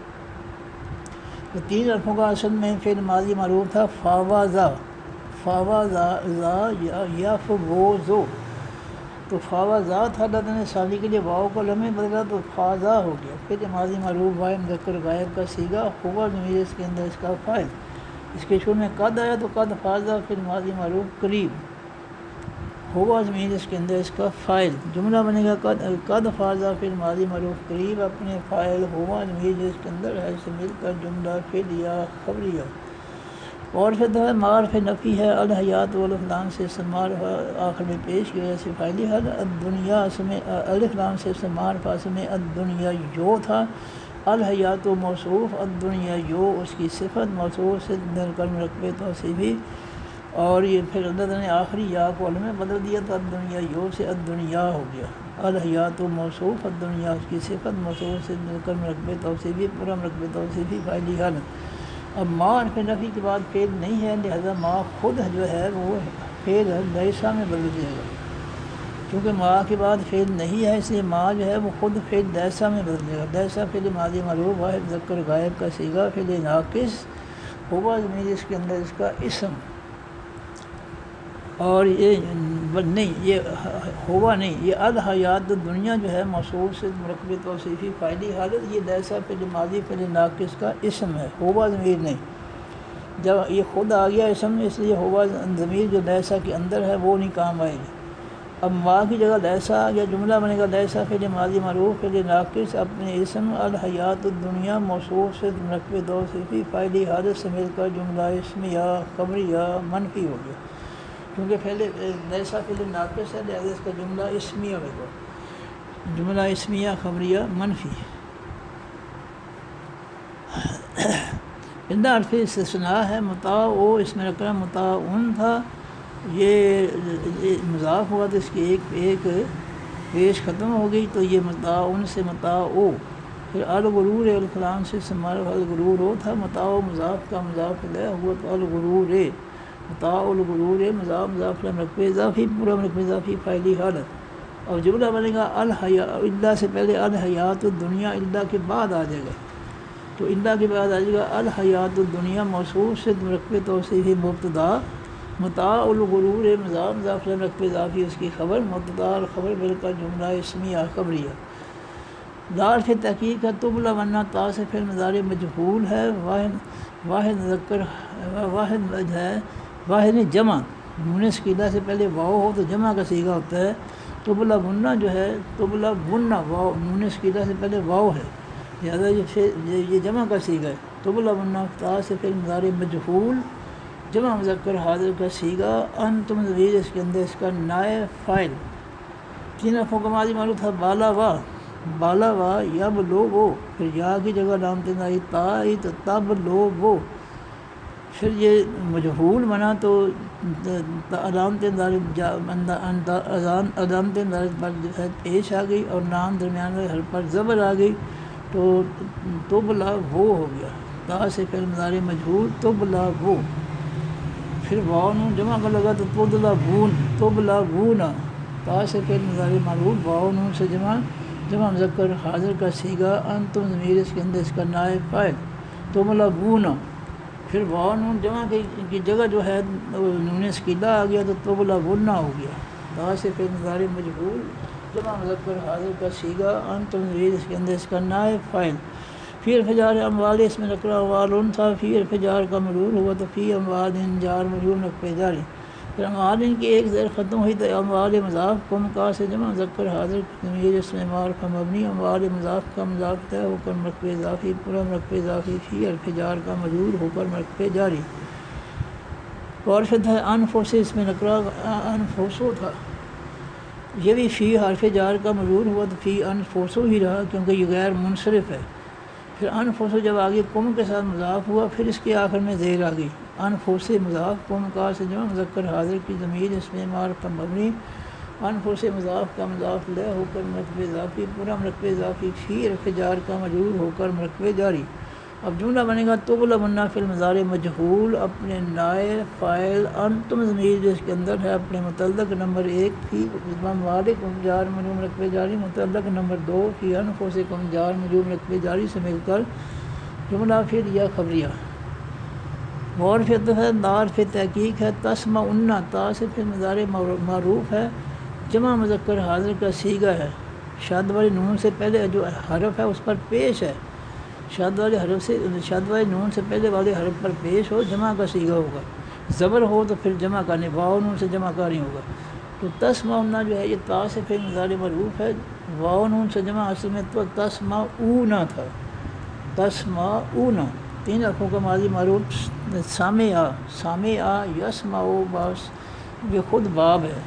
تو 3 حرفوں کا اصل میں فعل ماضی معروف تھا فاوازا یفوزو، تو فاوازا تھا، اللہ تعالیٰ نے ثانی کے لیے واو کو لمحے بدلا تو فاضا ہو گیا، فعل ماضی معروف واحد مذکر غائب کا صیغہ، ہوا ضمیر اس کے اندر اس کا فاعل، اس کے شروع میں قد آیا تو قد فاضا فعل ماضی معروف قریب، ہوا ضمیر اس کے اندر اس کا فاعل، جملہ بنے گا قد فاضا فعل ماضی معروف قریب اپنے فاعل، ہوا ضمیر اس کے اندر ہے سے مل کر جملہ فعلیہ خبریہ، اور پھر ہے معرف نفی ہے، الحیات والف لام سے معرف آخر میں پیش کی وجہ سے فاعلی حل، الدنیا میں الف لام سے معرف میں الدنیا جو تھا، الحیات و موصوف الدنیا یو اس کی صفت موصوف سے قلم رقبے توصیفی، اور یہ پھر اللہ تعالیٰ نے آخری یا کو علم میں بدل دیا تو الدنیا یو سے الدنیا ہو گیا۔ الحیات و موصوف الدنیا اس کی صفت موصوف سے قلم رقبے توصیفی پورم رقبے توصیفی فاعلی حالت۔ اب ما حرف نفی کے بعد فعل نہیں ہے، لہذا ما خود جو ہے وہ فعل لیسا میں بدل جائے گا، کیونکہ ما کے بعد فعل نہیں ہے، اس لیے ما جو ہے وہ خود فعل لیسا میں بدل جائے گا۔ لیسا فعل ماضی معروف واحد مذکر غائب کا صیغہ، فعل ناقص ہوا ضمیر اس کے اندر اس کا اسم، اور یہ نہیں، یہ ہوا نہیں، یہ الحیات دنیا جو ہے موصوف سے مرکب توصیفی فاعلی حالت، یہ لیسا فعل ماضی فعل ناقص کا اسم ہے، ہوا ضمیر نہیں۔ جب یہ خود آ گیا اسم، اس لیے ہوا ضمیر جو لیسا کے اندر ہے وہ نہیں کام آئے گی۔ اب ما کی جگہ لیسا یا جملہ بنے گا لیسا فعل ماضی معروف فعل ناقص اپنے اسم الحیات الدنیا موصوف سے مرکب توصیفی فاعلی حالت سے مل کر جملہ اسمیہ خبریہ منفی ہو گیا، کیونکہ پہلے لیسا فعل ناقص ہے، لہذا اس کا جملہ اسمیہ ہوگا، جملہ اسمیہ خبریہ منفی۔ اندہ حرف استثناء ہے، مطاع او اس میں رکھنا مطاع ان تھا، یہ مضاف ہوا تو اس کی ایک پیش ختم ہو گئی، تو یہ مطاع ان سے مطاع او، پھر الغرور الکلام سے سمار الغرور ہو تھا، مطاع مضاف کا مضاف الیہ ہوا تو الغرور مطاع الغرور مضاف مضاف مرکب اضافی پورا مرکب اضافی فاعلی حالت۔ اور جملہ بنے گا الحیا اللہ سے پہلے الحیات الدنیا اللہ کے بعد آ جائے گا، تو اللہ کے بعد آ جائے گا الحیات الدنیا موصوف سے مرکب توصیفی مبتدا، مطاع الغرور مضاف مضاف مرکب اضافی اس کی خبر، مبتدا اور خبر مل کر جملہ اسمیہ خبریہ۔ دار سے تحقیق ہے تبلا ورنہ تا سے پھر مضارع مجہول ہے، واحد مذکر واحد ہے، واحد جمع نون سکینہ سے پہلے واؤ ہو تو جمع کا صیغہ ہوتا ہے، تبلا بننا جو ہے تبلا بننا واؤ نون سکینہ سے پہلے واؤ ہے، لہٰذا یہ جمع کا صیغہ ہے، تبلا بننا تا سے پھر مضارع مجہول جمع مذکر حاضر کا صیغہ، انتم ضمیر اس کے اندر اس کا نائب فاعل، تین افعال کا ماضی معلوم تھا بالا وا یب لو وہ، پھر یا کی جگہ علامت نائی تا ہی تو تب لو وہ، پھر یہ مجہول بنا تو علامت پر پیش آ گئی اور نام درمیان والے حرف پر زبر آ گئی تو تبلا وہ ہو گیا، تا سے پھر مضارع مجہول تبلا وہ، پھر واؤ نون جمع کا لگا تو تبلا بونا، تا سے پھر مضارع معروف واؤ نون سے جمع مذکر حاضر کا صیغہ، انتم ضمیر اس کے اندر اس کا نائب فاعل، تبلا بونا، پھر واؤ نون جمع کی جگہ جو ہے نون سکینہ آ گیا تو تبلا بننا ہو گیا، تا سے پھر مضارع مجہول جمع مذکر حاضر کا صیغہ، انتم ضمیر اس کے اندر اس کا نائب فاعل۔ فی الفجار اموال اس میں نکرہ اموال ان تھا، فی الفجار کا مرور ہوا تو فی اموال ان جار مرور نقفِ جاری، پھر اموال ان کی ایک زیر ختم ہوئی تو اموال مضاف کم کا سے جمع مذکر حاضر ضمیر اس میں معرفہ مبنی، اموال مضاف کا مضاف طے ہو کر مرکب اضافی پورا مرکب اضافی فی الفجار کا مرور ہو کر مرکب جاری۔ اور پھر ہے انفس اس میں نکرہ انفسو تھا، یہ بھی فی حرف جار کا مرور ہوا تو فی انفسو ہی رہا کیونکہ یہ غیر منصرف ہے، پھر انفسو جب آگے کم کے ساتھ مضاف ہوا پھر اس کے آخر میں زیر آ گئی، انفس مضاف کم کا سے جمع مذکر حاضر کی ضمیر اس میں معرفہ مبنی، انفس مضاف کا مضاف لے ہو کر مرکب اضافی پورا مرکب اضافی فی الفجار کا مجرور ہو کر مرکب جاری۔ اب جملہ بنے گا تبلا بننا فی المضارع مجہول اپنے نائب فاعل، انتم ضمیر جس کے اندر ہے اپنے متعلق نمبر 1 فی مالکم جار مجرور مرکب جاری، متعلق نمبر 2 فی انفسکم جار مجرور مرکب جاری سے مل کر جملہ فعل یا خبریہ۔ اور پھر ہے دار پھر تحقیق ہے تسمعن تا سے پھر مضارع معروف ہے، جمع مذکر حاضر کا صیغہ ہے، شاد والی نون سے پہلے جو حرف ہے اس پر پیش ہے، شاد والے نون سے پہلے والے حرف پر پیش ہو جمع کا صیغہ ہوگا، زبر ہو تو پھر جمع کرنے واؤ نون سے جمع کاری ہوگا، تو تسمعن جو ہے یہ تا سے پھر مضارع معروف ہے، واؤ نون سے جمع اصل میں تو تسمعون تھا، تسمعون، تین حرفوں کا ماضی معروف سامع یسمع باس یہ خود باب ہے،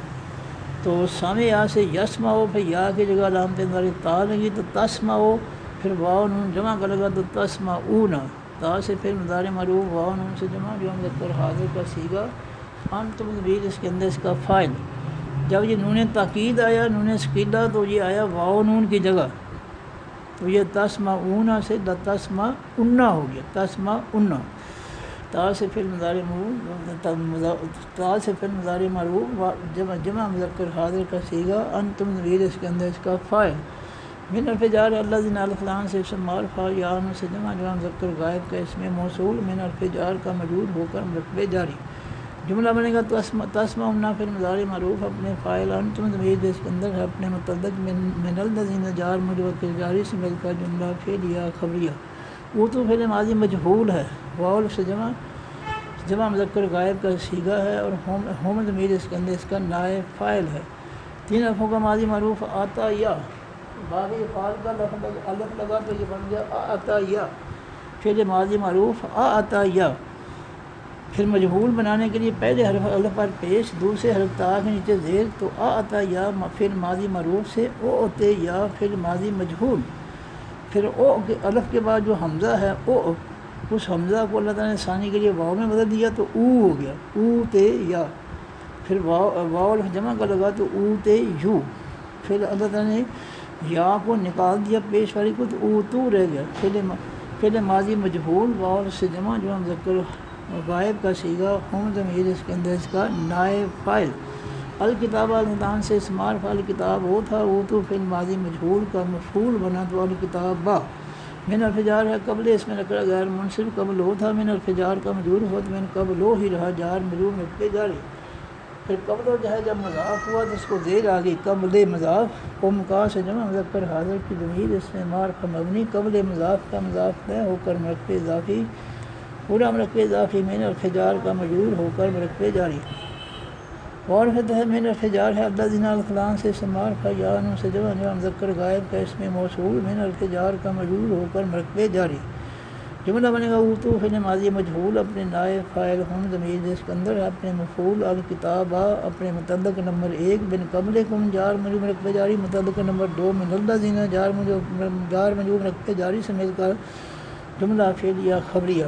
تو سامع سے یسمع پھر یا کی جگہ علامت تا لگی تو تسمع، پھر واو نون جمع کا لگا تو تسمعون، تا سے پھر مضارع مرفوع واو نون سے جمع جو مذکر حاضر کا صیغہ، انتم ضمیر اس کے اندر اس کا فاعل۔ جب یہ نون تاکید آیا، نون ثقیلہ، تو یہ آیا واو نون کی جگہ، تو یہ تسمعون سے تسمعون ہو گیا، تسمعون۔ تا سے پھر مضارع مرفوع جمع مذکر حاضر کا صیغہ، انتم ضمیر اس کے اندر اس کا فاعل۔ من حرف جار الذین الف لام سے اسم معرفہ، یا ان سے جمع مذکر غائب کا اسم موصول، من حرف جار کا مجرور ہو کر مرتبہ جاری۔ جملہ بنے گا تسمعون پھر مضارع معروف اپنے فاعل، انتم ضمیر اس کے اندر ہے اپنے متعلق، من الذین جار مجرور جاری سے مل کر جملہ فعلیہ خبریہ۔ وہ تو فعل ماضی مجہول ہے، واو سے جمع مذکر غائب کا صیغہ ہے، اور ہم ضمیر اس کے اندر اس کا نائب فاعل ہے۔ تین حرفوں کا ماضی معروف آتا یا، باقی فعال کا الف لگا تو یہ بن گیا آتا یا، فعل ماضی معروف آتا یا۔ پھر مجہول بنانے کے لیے پہلے حرف الف پر پیش، دوسرے حرف تا کے نیچے زیر، تو آتا یا فعل ماضی معروف سے او اتے یا فعل ماضی مجہول۔ پھر او کے الف کے بعد جو حمزہ ہے او، اس حمزہ کو اللہ تعالیٰ نے ثانی کے لیے واو میں بدل دیا تو او ہو گیا، او تے یا۔ پھر واو جمع کا لگا تو او تے یو، پھر اللہ تعالیٰ نے یا کو نکال دیا پیش والی کو، تو او تو رہ گیا۔ فعل ماضی مجہول واو سے جمع جو مذکر غائب کا صیغہ، ہم ضمیر اس کے اندر اس کا نائب فاعل۔ الکتاب الکتاب سے اسمار فعل کتاب وہ تھا، وہ تو فعل ماضی مجہول کا مفعول بنا تو الکتاب با۔ من حرف جار ہے قبل اس میں نکرہ غیر منصب، قبل ہو تھا، من حرف جار کا مجرور ہوا تو من قبل ہو ہی رہا، جار مجرور مبتدی جاری۔ پھر قبل جو ہے جب مضاف ہوا تو اس کو زیر آ گئی، قبل مضاف، قم کا سے جمع مذکر حاضر کی ضمیر اس میں معرفہ مبنی، قبل مضاف کا مضاف طے ہو کر مرکب اضافی، پورا مرکب اضافی من حرف جار کا مجرور ہو کر مرکب جاری۔ اور ہے من حرف جار ہے الذین الفلان سے اسم معرفہ، یا ان سے جمع مذکر غائب کا اسم موصول، من حرف جار کا مجرور ہو کر مرکب جاری۔ جملہ بنے گا اوتو فعل ماضی مجہول اپنے نائب فاعل، ہم ضمیر اس کے اندر اپنے مفعول، الکتاب اپنے متعلق نمبر 1، بن قبلکم جار مجرور مرکب جاری، متعلق نمبر 2 من الذین جار مجرور مرکب جاری سے مل کر جملہ فعلیہ خبریہ۔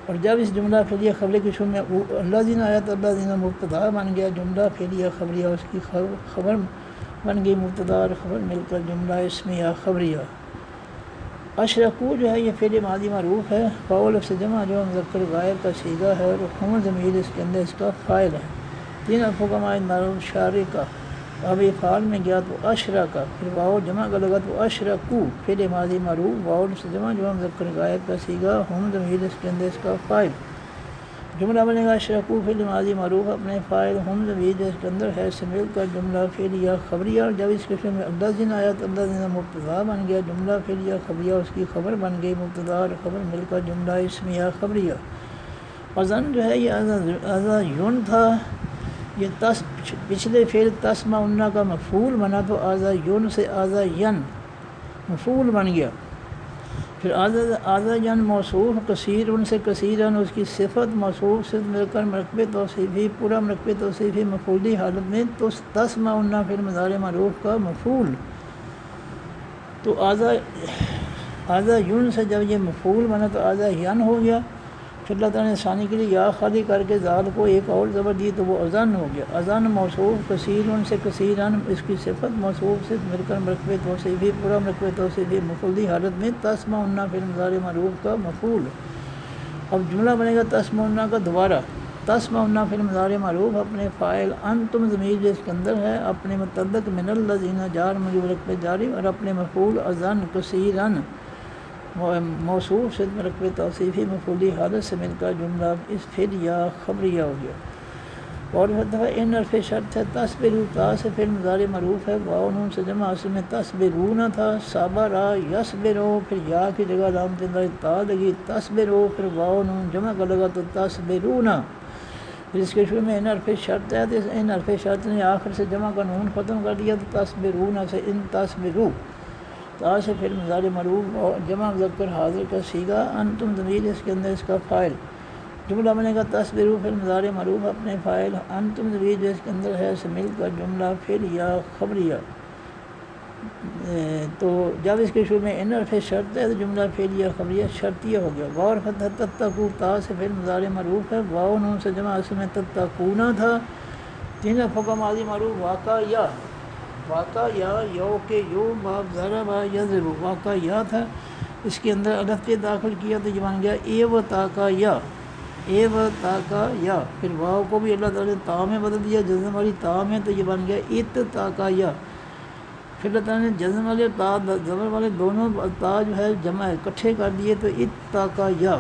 اور جب اس جملہ فعلیہ خبریہ کی شروع میں الذین آیا تو الذین مبتدا بن گیا، جملہ فعلیہ خبریہ اس کی خبر بن گئی، مبتدا اور خبر مل کر جملہ اسمیہ خبریہ۔ اشرکو جو ہے یہ فعل ماضی معروف ہے، فاعل سے جمع جو مذکر غائب کا صیغہ ہے، اور ہم ضمیر اس کے اندر اس کا فاعل ہے۔ تین حرفوں کا ماضی معروف شارکہ، اب یہ فعال میں گیا تو اشرکہ، پھر واو جمع کا لگا تو اشرکو، فعل ماضی معروف واو سے جمع جو مذکر غائب کا صیغہ، ہم ضمیر اس کے اندر اس کا فاعل۔ جملہ بنے گا اشرکو فعل ماضی معروف اپنے فاعل، ہم ضمیر اس کے اندر ہے سے مل کر جملہ فعلیہ خبریہ۔ اور جب اس قسم میں الذین آیا تو الذین مبتدا بن گیا، جملہ فعلیہ خبریہ اس کی خبر بن گئی، مبتدا اور خبر مل کر جملہ اسمیہ خبریہ۔ اذن جو ہے یہ اذن تھا، یہ پچھلے فعل تسمعون کا مفعول بنا تو اذن سے اذین مفعول بن گیا۔ پھر اذین موصوف کثیر، ان سے کثیرن اس کی صفت موصوف سے مل کر مرکب توصیفی، پورا مرکب توصیفی مفعولی حالت میں، تو تسمعون پھر مضارع معروف کا مفعول، تو اذین سے جب یہ مفعول بنا تو اذین ہو گیا۔ پھر اللہ تعالیٰ نے ثانی کے لیے یا خالی کر کے زال کو ایک اور زبر دی تو وہ اذن ہو گیا۔ اذن موصوف کثیر، ان سے کثیرن اس کی صفت موصوف سے مل کر مرکب توصیفی، پورا مرکب توصیفی مفعولی حالت میں، تسمعون پھر مضارع معروف کا مفعول۔ اب جملہ بنے گا تسمعون کا دوبارہ، تسمعون پھر مضارع معروف اپنے فاعل، انتم ضمیر اس کے اندر ہے اپنے متعلق، من الذین جار مجرور مرکب جاری، اور اپنے مفعول اذن کثیرن موصوف سے مرکب توصیفی مفعولی حالت سے مل کر جملہ اس فعلیہ خبریہ ہو گیا۔ اور ان حرف شرط ہے تصبروا، تا سے فعل مضارع معروف ہے، واو نون سے جمع اصل میں تصبرون تھا، صبرا یصبرو، پھر یا کی جگہ علامت تا لگی، تصبرو پھر واو نون جمع کا لگا تو تصبرون۔ پھر اس کے شروع میں ان حرف شرط ہے، تو ان حرف شرط نے آخر سے جمع کا نون ختم کر دیا تو تصبرون سے ان تصبرو، تا سے پھر مضارع معروف جمع مذکر حاضر کا صیغہ، انتم ضمیر اس کے اندر اس کا فاعل۔ جملہ بنے گا تصبروا پھر مضارع معروف اپنے فاعل، انتم ضمیر اس کے اندر ہے سے مل کر جملہ فعلیہ خبریہ۔ تو جب اس کے شروع میں ان حرف شرط ہے تو جملہ فعلیہ خبریہ شرطیہ ہو گیا۔ واو فتح تتقو، تا سے فعل مضارع معروف ہے، واو نون سے جمع اصل میں تتقونا تھا۔ تین حرفوں کا ماضی معروف واقع یا، واقع یا، یو کے یو، باب ضرب یضرب، واقع یا تھا، اس کے اندر الف داخل کیا تو یہ بن گیا اے و تا کا یا، اے و تا کا یا۔ پھر واو کو بھی اللہ تعالیٰ نے تا میں بدل دیا، جزم والی تا میں، تو یہ بن گیا ات تا کا یا۔ پھر اللہ تعالیٰ نے جزم والے تا زبر والے دونوں تا جو ہے جمع اکٹھے کر دیے تو ات تا کا یا۔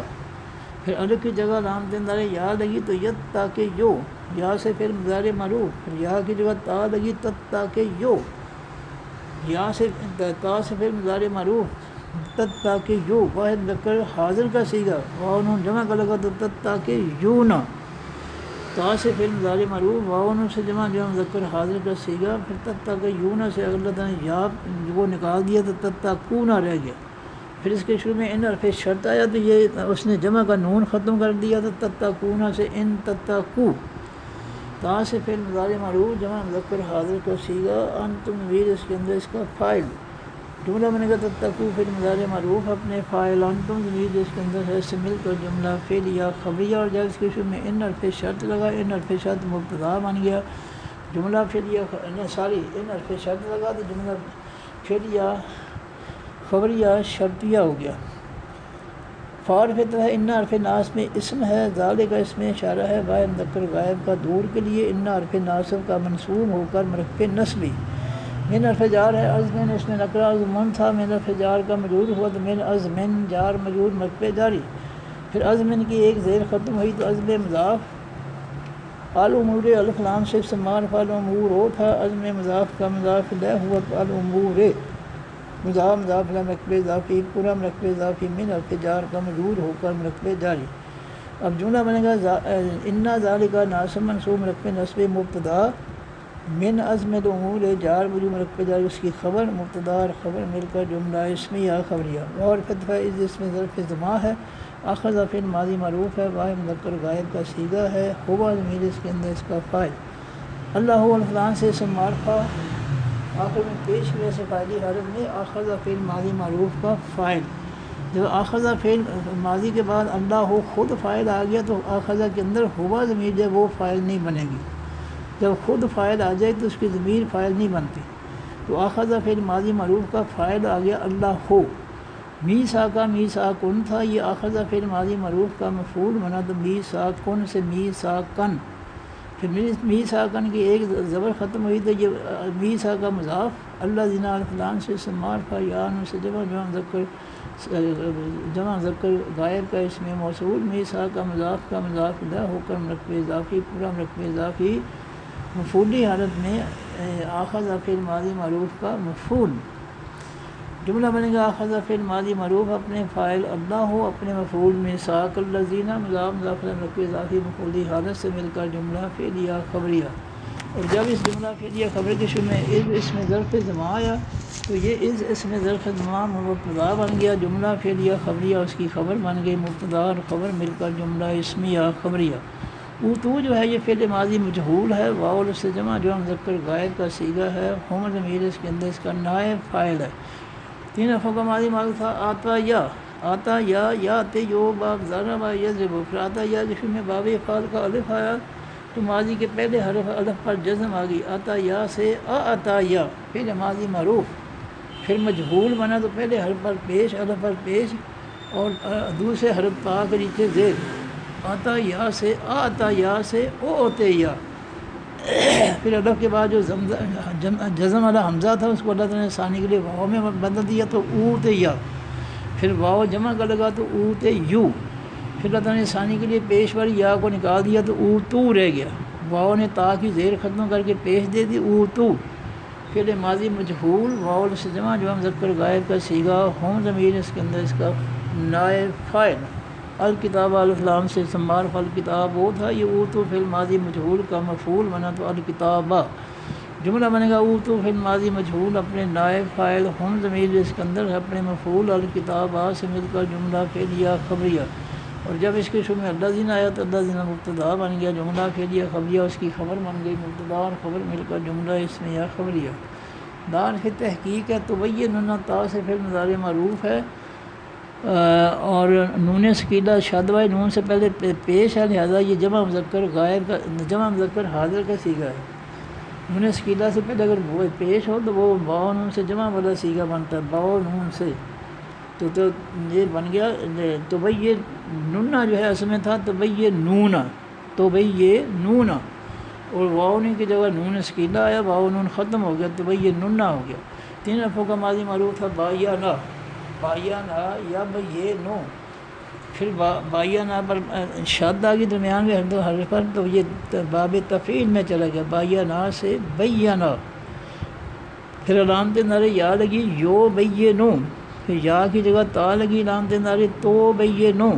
پھر الف کی جگہ لام دار یا لگی تو یت تا کے یو، یا سے پھر مضارع معروف، پھر یا کی جگہ تا لگی تت تا کے یو، یا سے تا سے پھر مضارع معروف تت تا کے یو، واحد مذکر حاضر کا صیغہ، واو نون جمع کا لگا تو تت تا کے یو نا، تا سے پھر مضارع معروف، واو نون سے جمع مذکر حاضر کا صیغہ، پھر تت تا کے یو نا سے اللہ تعالیٰ نے یا وہ نکال دیا تو تت تا کو نہ رہ گیا۔ پھر اس کے شروع میں ان حرف شرط آیا تو یہ اس نے جمع کا نون ختم کر دیا تو تت تا کو نہ سے ان تت تا کو، تا سے پھر مضارع معروف جمع مذکر حاضر کا صیغہ، انتم ویر اس کے اندر اس کا فاعل، جملہ بنے گا تتقو پھر مضارع معروف اپنے فاعل، انتم ضمیر اس کے اندر ہے سے مل کر جملہ فعلیہ خبریہ، اور جب اس کے شروع میں ان حرف شرط لگا، ان حرف شرط مبتدا بن گیا، جملہ فعلیہ ان حرف شرط لگا تو جملہ فعلیہ خبریہ شرطیہ ہو گیا۔ فارف ہے ان حرف ناس میں اسم ہے، ذالک کا اس میں اشارہ ہے غائب مذکر غائب کا دور کے لیے، ان حرف ناصب کا منصوب ہو کر مرکب نصبی، من حرف جار ہے، ازمن اس میں نکرہ ازمن تھا، من حرف جار کا مجرور ہوا تو من ازمن جار مجرور مرکب جاری، پھر ازمن کی ایک زیر ختم ہوئی تو ازم مضاف، الامور الف لام سے استعمال فالامور ہو تھا، ازم مضاف کا مضاف الیہ ہوا تو الامور مضاف مضاف الیہ مرکب اضافی، پورا مرکب اضافی من حرف جار کا مجرور ہو کر مرکب جاری۔ اب جملہ بنے گا انا ذالک ناصب منصوب مرکب نصب مبتدا، من ازم الامور جار مجرور مرکب جاری، اس کی خبر مبتدا اور خبر مل کر جملہ اسمیہ خبریہ، اور فتح از اس میں ظرف زما ہے، اخذ فعل ماضی معروف ہے، واحد مذکر غائب کا صیغہ ہے، ہوا ضمیر اس کے اندر اس کا فاعل، اللہ الفلان سے اسم معرفہ آخر میں پیش ہوئے سے فاعلی حالت میں، اخذ فعل ماضی معروف کا فاعل، جب اخذ فعل ماضی کے بعد اللہ ہو خود فاعل آ گیا تو اخذ کے اندر ہوا ضمیر جو وہ فاعل نہیں بنے گی، جب خود فاعل آ جائے تو اس کی ضمیر فاعل نہیں بنتی، تو اخذ فعل ماضی معروف کا فاعل آ گیا اللہ ہو، میثاق میثاقن تھا، یہ اخذ فعل ماضی معروف کا مفعول بنا تو میثاقن سے میثاقن، پھر میثاقن کی ایک زبر ختم ہوئی تو یہ میثاق کا مضاف، اللہ زنا الفلان سے سمار فا یا نون سے جمع ذکر غائب کا اس میں موصول، میثاق کا مضاف الیہ ہو کر مرکب اضافی، پورا مرکب اضافی مفعولی حالت میں آخذ فعل ماضی معروف کا مفعول، جملہ بنے گا آخذ فعل ماضی معروف اپنے فاعل اللہ ہو، اپنے مفعول میثاق الذین مضاف مضاف الیہ مرکب اضافی مفعولی حالت سے مل کر جملہ فعلیہ خبریہ، اور جب اس جملہ فعلیہ خبر کے شروع میں اس میں ظرف زما آیا تو یہ اس میں ظرف زما مبتدا بن گیا، جملہ فعلیہ خبریہ اس کی خبر بن گئی، مبتدا اور خبر مل کر جملہ اسمیہ خبریہ۔ اوتو جو ہے یہ فعل ماضی مجہول ہے، واو سے جمع جو مذکر غائب کا صیغہ ہے، ہم ضمیر اس کے اندر اس کا نائب فاعل ہے، تین حرفوں کا ماضی معروف تھا، آتا یا آتے یو باب ضرب یضرب، پھر آتا یا جس میں باب افعال کا الف آیا تو ماضی کے پہلے حرف الف پر جزم آ گئی، آتا یا سے آتا یا فعل ماضی معروف، پھر مجہول بنا تو پہلے حرف پر پیش الف پر پیش اور دوسرے حرف تا کے نیچے زیر، آتا یا سے او اوتے یا، پھر الف کے بعد جو جزم والا حمزہ تھا اس کو اللہ تعالیٰ نے ثانی کے لیے واو میں بدل دیا تو اوتے یا، پھر واو جمع کا لگا تو اوتے یو، پھر اللہ تعالیٰ نے ثانی کے لیے پیش والی یا کو نکال دیا تو اوتو رہ گیا، واو نے تا کی زیر ختم کر کے پیش دے دی اوتو، پھر ماضی مجہول واو سے جمع جو مذکر غائب کا صیغہ، ہم ضمیر اس کے اندر اس کا نائب فاعل، الکتاب الف لام سے سمار فالکتاب وہ تھا، یہ اوتو فعل ماضی مجہول کا مفعول بنا تو الکتابہ، جملہ بنے گا اوتو فعل ماضی مجہول اپنے نائب فاعل، ہم ضمیر اس کے اندر اپنے مفعول الکتابہ سے مل کر جملہ فعلیہ خبریہ، اور جب اس کے شروع میں اللہ زین آیا تو اللہ زین مبتدا بن گیا، جملہ فعلیہ خبریہ اس کی خبر بن گئی، مبتدا اور خبر مل کر جملہ اسمیہ خبریہ۔ دار کی تحقیق ہے، تبینن تا سے فعل مضارع معروف ہے، اور نون ثقیلہ شادوائے نون سے پہلے پیش ہے، لہذا یہ جمع مذکر غائب کا جمع مذکر حاضر کا صیغہ ہے۔ نون ثقیلہ سے پہلے اگر وہ پیش ہو تو وہ با نون سے جمع والا صیغہ بنتا ہے، با نون سے، تو یہ بن گیا تبینن جو ہے اصل میں تھا تبینون، تبینون، اور واؤ کی جگہ نون ثقیلہ آیا، واؤ نون ختم ہو گیا، تبینن ہو گیا۔ تین حرفوں کا ماضی معروف تھا بایانہ، بایانہ یا بینو، پھر بایانہ پر شد آ گئی درمیان میں ہر دو حرف پر، تو یہ باب تفعیل میں چلا گیا، بایانہ سے بیانہ۔ پھر علامت نعرے یا لگی یو بینو، پھر یا کی جگہ تا لگی علامت نعرے تو بینو،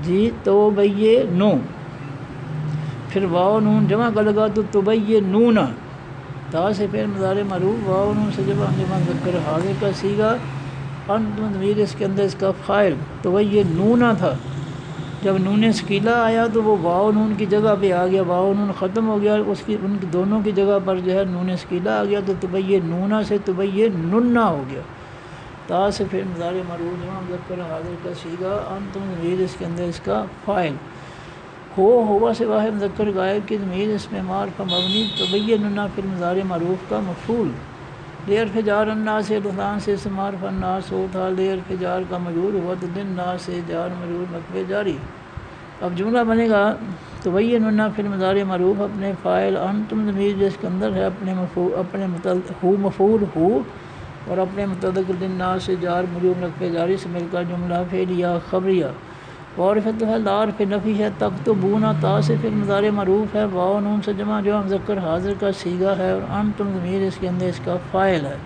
جی تو بینو، پھر واو نون جمع کا لگا تو تبینون، تا سے پھر مضارع معروف، واو نون سے جمع مذکر حاضر کا صیغہ، انتم ضمیر اس کے اندر اس کا فاعل تبینون تھا، جب نون ثقیلہ آیا تو وہ واو نون کی جگہ پہ آ گیا، واو نون ختم ہو گیا، اس کی ان کی دونوں کی جگہ پر جو ہے نون ثقیلہ آ گیا، تو تبینون سے تبینن ہو گیا، تا سے پھر مضارع معروف جمع مذکر حاضر کا صیغہ، انتم ضمیر اس کے اندر اس کا فاعل، ہوا سے واحد مذکر غائب کی ضمیر اس میں معرفہ مبنی، تبینن پھر مضارع معروف کا مفعول، لحرف جار الناس سے لسان سے معرفہ الناس ہو تھا، لحرف جار کا مجرور ہوا تو للناس سے جار مجرور مقبے جاری۔ اب جملہ بنے گا تبینن پھر مضارع معروف اپنے فاعل، انتم ضمیر جس کے اندر ہے اپنے مفعول ہو اور اپنے متعلق للناس سے جار مجرور مقبے جاری سے مل کر جملہ فعلیہ خبریہ، وعرفت ہے لار پھر نفی ہے، تکتبون تا سے پھر مضارع معروف ہے، واو نون سے جمع مذکر حاضر کا صیغہ ہے، اور انتم ضمیر اس کے اندر اس کا فاعل ہے۔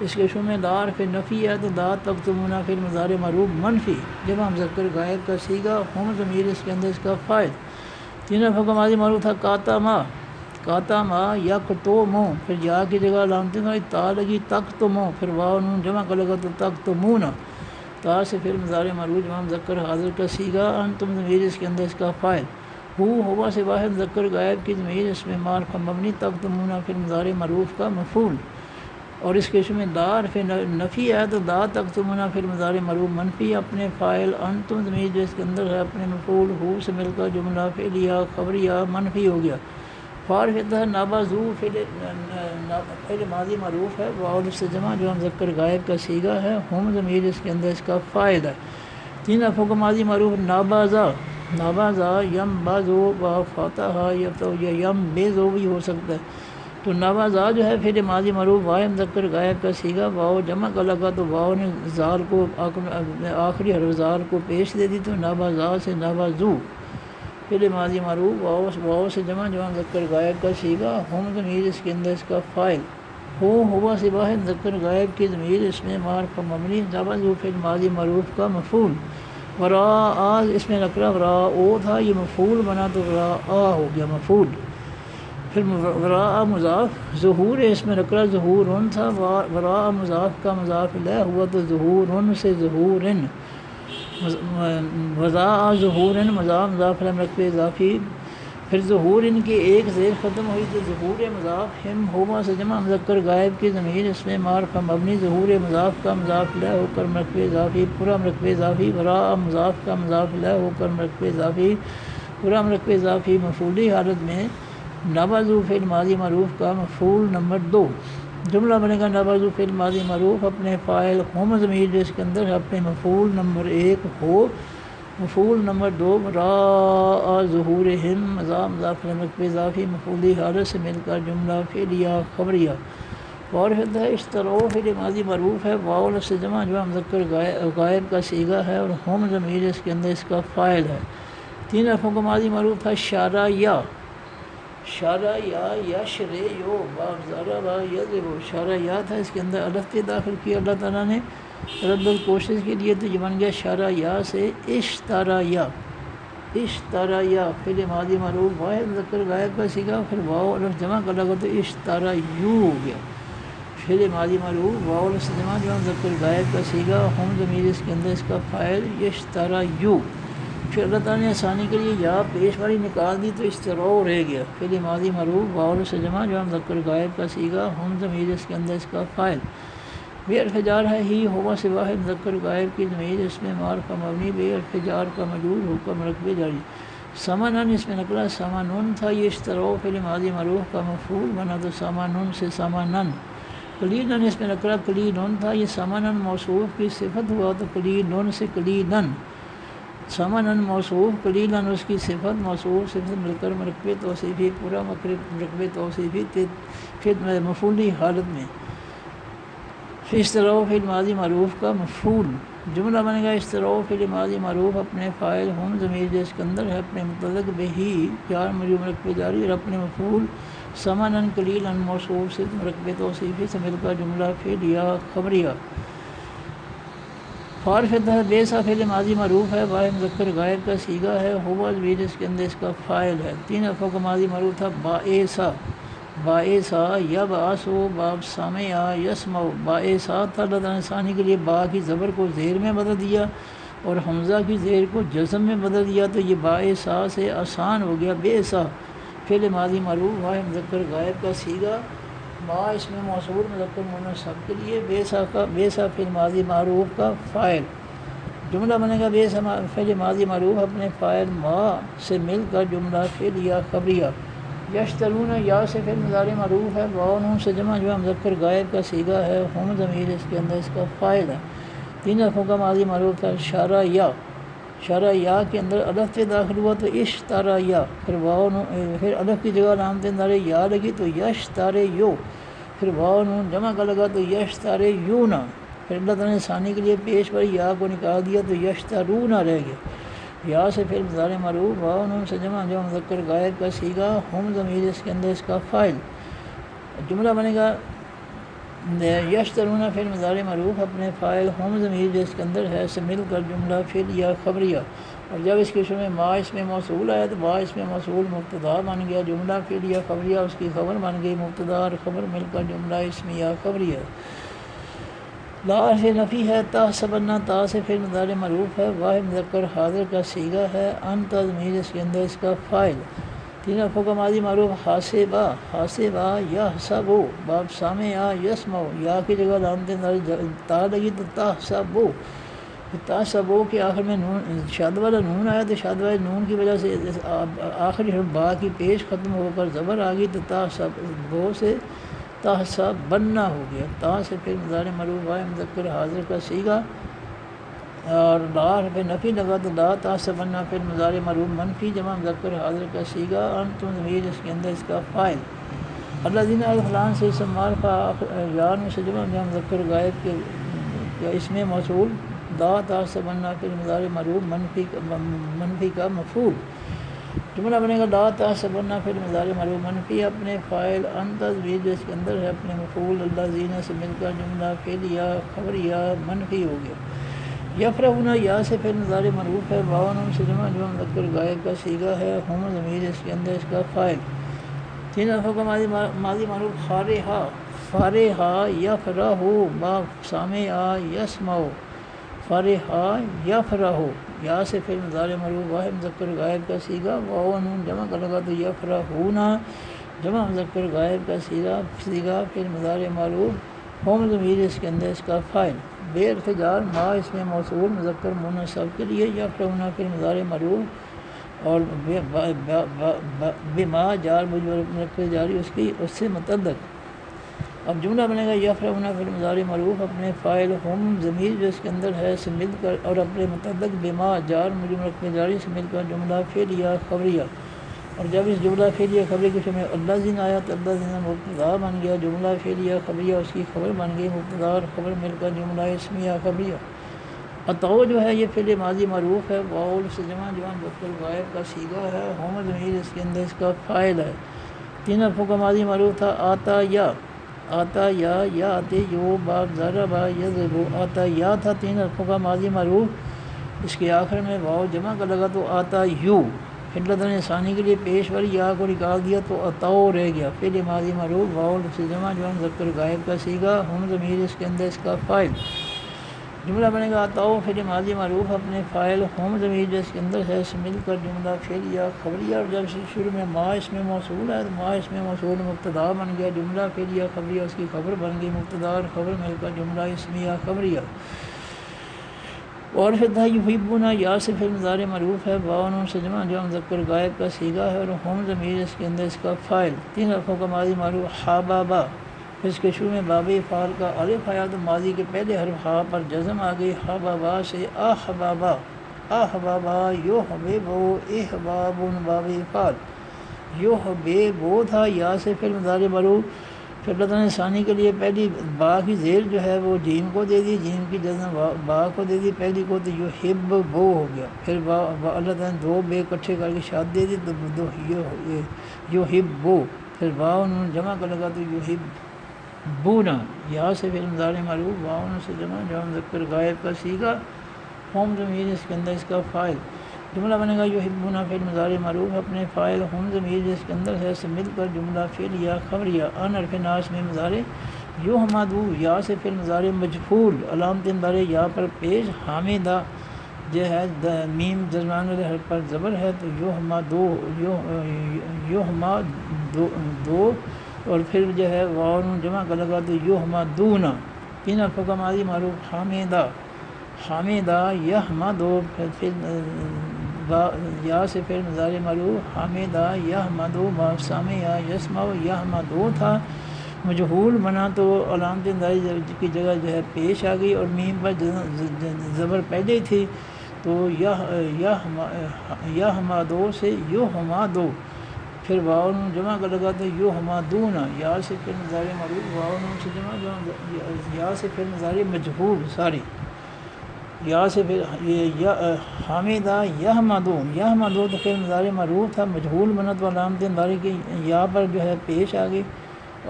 اس کے شروع میں لار پھر نفی ہے تو لا تکتبون پھر مضارع معروف منفی جمع مذکر غائب کا صیغہ، ہم ضمیر اس کے اندر اس کا فاعل۔ تین حرفوں کا ماضی معروف تھا کاتما، کاتما یکتمو، پھر یا کی جگہ علامت تا لگی تکتمو، پھر واو نون جمع کا لگا تو تکتمون، تا سے پھر مضارع معروف جمع مذکر حاضر کا صیغہ، انتم ضمیر اس کے اندر اس کا فاعل، ہوا سے واحد مذکر غائب کی ضمیر اس میں معرفہ مبنی، تکتمون پھر مضارع معروف کا مفعول، اور اس کے شروع میں دار پھر نفی ہے تو لا تکتمون پھر مضارع معروف منفی اپنے فاعل، انتم ضمیر جو اس کے اندر ہے اپنے مفعول، ہو سے مل کر جملہ فعلیہ خبریہ منفی ہو گیا۔ فارغ ہے نابازو فعل ماضی معروف ہے، واو سے جمع جو مذکر غائب کا صیغہ ہے، ہم ضمیر اس کے اندر اس کا فاعل ہے۔ تین حرفوں کا ماضی معروف نابازا، نابازا یم بازو با فاتحہ یا تو یم بیزو بھی ہو سکتا ہے، تو نابازا جو ہے پھر ماضی معروف واو مذکر غائب کا صیغہ، واو جمع کا لگا تو واو نے زال کو آخری حرف زال کو پیش دے دی، تو نابازا سے نابازو پھر ماضی معروف واو سے جمع مذکر غائب کا صیغہ، ہم ضمیر اس کے اندر اس کا فاعل، ہوا سے واحد مذکر غائب کی ضمیر اس میں معرفہ مبنی، نابازو پھر ماضی معروف کا مفعول، وراء اس میں نکرہ وراء تھا، یہ مفعول بنا تو وراء ہو گیا مفعول، پھر وراء مضاف، ظہور اس میں نکرہ ظہورن تھا، وراء مضاف کا مضاف الیہ ہوا تو ظہورن سے ظہورن، وضاء ظہورن مضاف رقبے اضافی، پھر ظہور ان کی ایک زیر ختم ہوئی تو ظہور مضاف، ہم ہوا سے جمع مذکر غائب کی ضمیر اس میں معرفہ مبنی، ظہور مضاف کا مضاف الیہ ہو کر مرکب اضافی، پورا مرکب اضافی، وراء مضاف کا مضاف الیہ ہو کر مرکب اضافی، پورا مرکب اضافی، مفعولی حالت میں نابازو فعل ماضی معروف کا مفعول نمبر 2۔ جملہ بنے گا نابازو فعل ماضی معروف اپنے فاعل، ہم ضمیر جو اس کے اندر ہے اپنے مفعول نمبر 1 ہو، مفعول نمبر 2 وراء ظہورہم مضاف مرکب اضافی، مفعولی حالت سے مل کر جملہ فعلیہ خبریہ، اور ہے اشترو فعل ماضی معروف ہے، واو لفظ سے جمع مذکر غائب کا صیغہ ہے، اور ہم ضمیر اس کے اندر اس کا فاعل ہے۔ تین حرفوں کا ماضی معروف تھا شارع یا، شارع یا شریو ضربا یضرب، شارع یا تھا، اس کے اندر الف پہ داخل کیا اللہ تعالیٰ نے رد کوشش کے لیے، تو یہ بن گیا شارع یا سے اشترا یا، اشترا یا فعل ماضی معروف واحد مذکر غائب کا صیغہ، پھر واو الف جمع کا لگا تو اشترا یو ہو گیا، فعل ماضی معروف واو الف جمع مذکر غائب کا صیغہ، ہم ضمیر اس کے اندر اس کا فاعل اشترا یو، پھر اللہ تعالیٰ نے آسانی کے لیے یا پیش والی نکال دی تو استرو رہ گیا، فعل ماضی مرفوع واو سے جمع جو مذکر غائب کا صیغہ ہم ضمیر اس کے اندر اس کا فاعل، بے حرف جار ہے ہی ہوا سے واحد مذکر غائب کی ضمیر اس میں معرف کا مبنی بے حرف جار کا مجرور حکم مرکب جاری، سامانن اس میں نقلا سامانون تھا، یہ استرو فعل ماضی مرفوع کا مفعول بنا تو سامانون سے سامانن، قلیلاً اس میں نقلا قلیلون تھا، یہ سامانن موصوف کی صفت ہوا تو قلیلون سے قلیلاً، سامانن موصوف قلیلاً اس کی صفت موصوف صفت مل کر مرکب توصیفی پورا مرکب توصیفی پھر مفعولی حالت میں، استرو فعل ماضی معروف کا مفعول، جملہ بنے گا استرو فعل ماضی معروف اپنے فاعل ہم ضمیر جو اس کے اندر ہے اپنے متعلق بہی جار مجرور مرکب جاری اور اپنے مفعول سامانن قلیلاً موصوف صفت مرکب توصیفی سے مل کر جملہ فعل یا خبریہ، فارفت ہے بے سا فعل ماضی معروف ہے واحد مذکر غائب کا صیغہ ہے ہوا ضمیر اس کے اندر اس کا فاعل ہے، تین حرفوں کا ماضی معروف تھا باعثا، باعثا یا باسو باب سامع یسمع، باعثا تھا، اللہ تعالیٰ نے ثانی کے لیے با کی زبر کو زیر میں بدل دیا اور حمزہ کی زیر کو جزم میں بدل دیا تو یہ باعثا سے آسان ہو گیا، بے سا فعل ماضی معروف واحد مذکر غائب کا صیغہ، ما اس میں موصول مذکر مؤنث سب کے لیے، بے سا فعل ماضی معروف کا فاعل، جملہ بنے گا بے سا فعل ماضی معروف اپنے فاعل ما سے مل کر جملہ فعل یا خبریہ، یشترون یا سے فعل مضارع معروف ہے واو نون سے جمع جو مذکر غائب کا صیغہ ہے ہم ضمیر اس کے اندر اس کا فاعل ہے، تین حرفوں کا ماضی معروف تھا شارہ یا، شارہ یا کے اندر الف سے داخل ہوا تو اشتارا یا، پھر واو نون پھر الف کی جگہ علامت نارے یا لگی تو یش تارے یو، پھر واو نون جمع کا لگا تو یش تارے یو نا، پھر اللہ تعالیٰ نے ثانی کے لیے پیش پر یا کو نکال دیا تو یش تارونا رہ گیا، یا سے فعل مضارع معروف واو نون سے جمع جو مذکر غائب کا صیغہ ہم ضمیر اس کے اندر اس کا فاعل، جملہ بنے گا یشترون فعل مضارع معروف اپنے فاعل ہم ضمیر جو اس کے اندر ہے سے مل کر جملہ فعل یا خبریہ، اور جب اس کے شروع میں ما اس میں موصول آیا تو ما اس میں موصول مبتدا بن گیا، جملہ فعل یا خبریہ اس کی خبر بن گئی، مبتدا اور خبر مل کر جملہ اسمیہ خبریہ، لا حرف نفی ہے، تا سبنا تا سے فعل مضارع معروف ہے واحد مذکر حاضر کا صیغہ ہے، انت ضمیر اس کے اندر اس کا فاعل، تین حرفوں کا ماضی معروف حاسبا، حاسبا یحسبو باب سامع یسمع، یا کی جگہ علامت تا لگی تو تحسبو، تحسبو کے آخر میں نون شاد والا نون آیا تو شاد والے نون کی وجہ سے آخری حرف با کی پیش ختم ہو کر زبر آ گئی تو تحسبو سے تحسب بننا ہو گیا، تا سے پھر مضارع معروف واحد مذکر حاضر کا صیغہ اور لا حرف نفی لگا تو لا تحسبن پھر مضارع معروف منفی جمع مذکر حاضر کا صیغہ، انتم ضمیر اس کے اندر اس کا فاعل، الذین فلان سے اسم معرفہ یار سے جمع مذکر غائب کے اس میں موصول، لا تحسبن پھر مضارع معروف منفی کا مفعول، جملہ بنے گا لا تحسبن فعل مضارع معروف منفی اپنے فاعل انت ضمیر جو اس کے اندر ہے اپنے مفعول الذین سے مل کر جملہ فعل یا خبر یا منفی ہو گیا، یفرحون یا سے فعل مضارع معروف ہے واو نون سے جمع جو مذکر غائب کا صیغہ ہے ہم ضمیر اس کے اندر اس کا فاعل، تین حرفوں کا ماضی معروف فارحا، فارحا یفرح با سامع یسمع، فارحا یفرح یا سے فعل مضارع معروف واحد مذکر غائب کا صیغہ واو نون جمع کا لگا تو یفرحون جمع مذکر غائب کا صیغہ فعل مضارع معروف ہم ضمیر اس کے اندر اس کا فاعل، بے حرف جار ما اس میں موصول مذکر مؤنث سب کے لیے، یفرحون فعل مضارع معروف اور بما جار مجرور مرکب جاری اس سے متعلق، اب جملہ بنے گا یفرحون فعل مضارع معروف اپنے فاعل ہم ضمیر جو اس کے اندر ہے سے مل کر اور اپنے متعلق بما جار مجرور مرکب جاری سے مل کر جملہ فعل یا خبریہ، اور جب اس جملہ فعل یا خبریہ کے شروع میں الذین آیا تو الذین مبتدا بن گیا، جملہ فعل یا خبریہ اس کی خبر بن گئی، مبتدا اور خبر مل کر جملہ اسمیہ خبریہ، اتو جو ہے یہ فعل ماضی معروف ہے واو سے جمع جو مذکر غائب کا صیغہ ہے ہم ضمیر اس کے اندر اس کا فاعل ہے، تین حرفوں کا ماضی معروف تھا آتا یا، آتا یا آتے یو باب ضرب یضرب، آتا یا تھا تین حرفوں کا ماضی معروف اس کے آخر میں واو جمع کا لگا تو آتا یو، پھر اللہ تعالیٰ نے ثانی کے لیے پیش والی یا کو نکال دیا تو اتاؤ رہ گیا، فعل ماضی معروف واو سے جمع جو مذکر غائب کا صیغہ ہم ضمیر اس کے اندر اس کا فاعل، جملہ بنے گا آتاؤ فعل ماضی معروف اپنے فاعل ہم ضمیر جس کے اندر ہے سے مل کر جملہ فعل یا خبریہ، اور جب شروع میں ما اس میں موصول ہے تو ما اس میں موصول مبتدا بن گیا، جملہ فعل یا خبریہ اس کی خبر بن گئی، مبتدا اور خبر مل کر جملہ اسمیہ خبریہ۔ اور پھر تھا یحبون یا سے فعل مضارع معروف ہے، باون سے جمع جو مذکر غائب کا صیغہ ہے، اور ہم ضمیر اس کے اندر اس کا فاعل، تین حرفوں کا ماضی معروف حبابا، پھر اس کے شروع میں باب فعال کا الف آیا تو ماضی کے پہلے حرف ہا پر جزم آ گئی، حبابا سے احبابا، احبابا یحببو احبابن باب فعال، یحببو تھا یا سے فعل مضارع معروف، پھر اللہ تعالیٰ نے ثانی کے لیے پہلی با کی زیر جو ہے وہ جیم کو دے دی، جیم کی جزم با کو دے دی پہلی کو، تو یحب بو ہو گیا، پھر اللہ تعالیٰ نے دو بے اکٹھے کر کے شاد دے دی تو دو یحب بو، پھر باون جمع کر لگا تو یحب بونا، یا سے فعل مضارع معروف باون سے جمع جو مذکر غائب کا صیغہ، ہم ضمیر اس کے اندر اس کا فاعل، جملہ بنے گا یحبون فعل مضارع معروف اپنے فاعل ہم ضمیر جس کے اندر ہے سے مل کر جملہ فعل یا خبریہ، ان حرف ناس میں مضارع، یحمدو یا سے فعل مضارع مجہول علامت مضارع یا پر پیش، حامدہ جو ہے میم درمیان والے حرف پر زبر ہے تو یحمدو، یحمدو، اور پھر جو ہے واو جمع کا لگا تو یحمدون، تین حرفوں کا ماضی معروف حامدہ، حامدہ یحمدو، پھر یا سے فعل مضارع معروف حامدہ یحمدو، باب سامع یسمع یحمدو تھا مجہول بنا تو علامت مضارع کی جگہ جو ہے پیش آ گئی، اور میم پر زبر پہلے تھی تو یحمدو سے یحمدو، پھر واو جمع کا لگا تو یحمدون، یا سے فعل مضارع معروف واو سے جمع یا سے فعل مضارع مجہول ساری، یا سے پھر حامدہ یحمدو، یحمدو تو فعل مضارع معروف تھا مجہول بنا تو علامت مضارع کی یا پر جو ہے پیش آ گئی،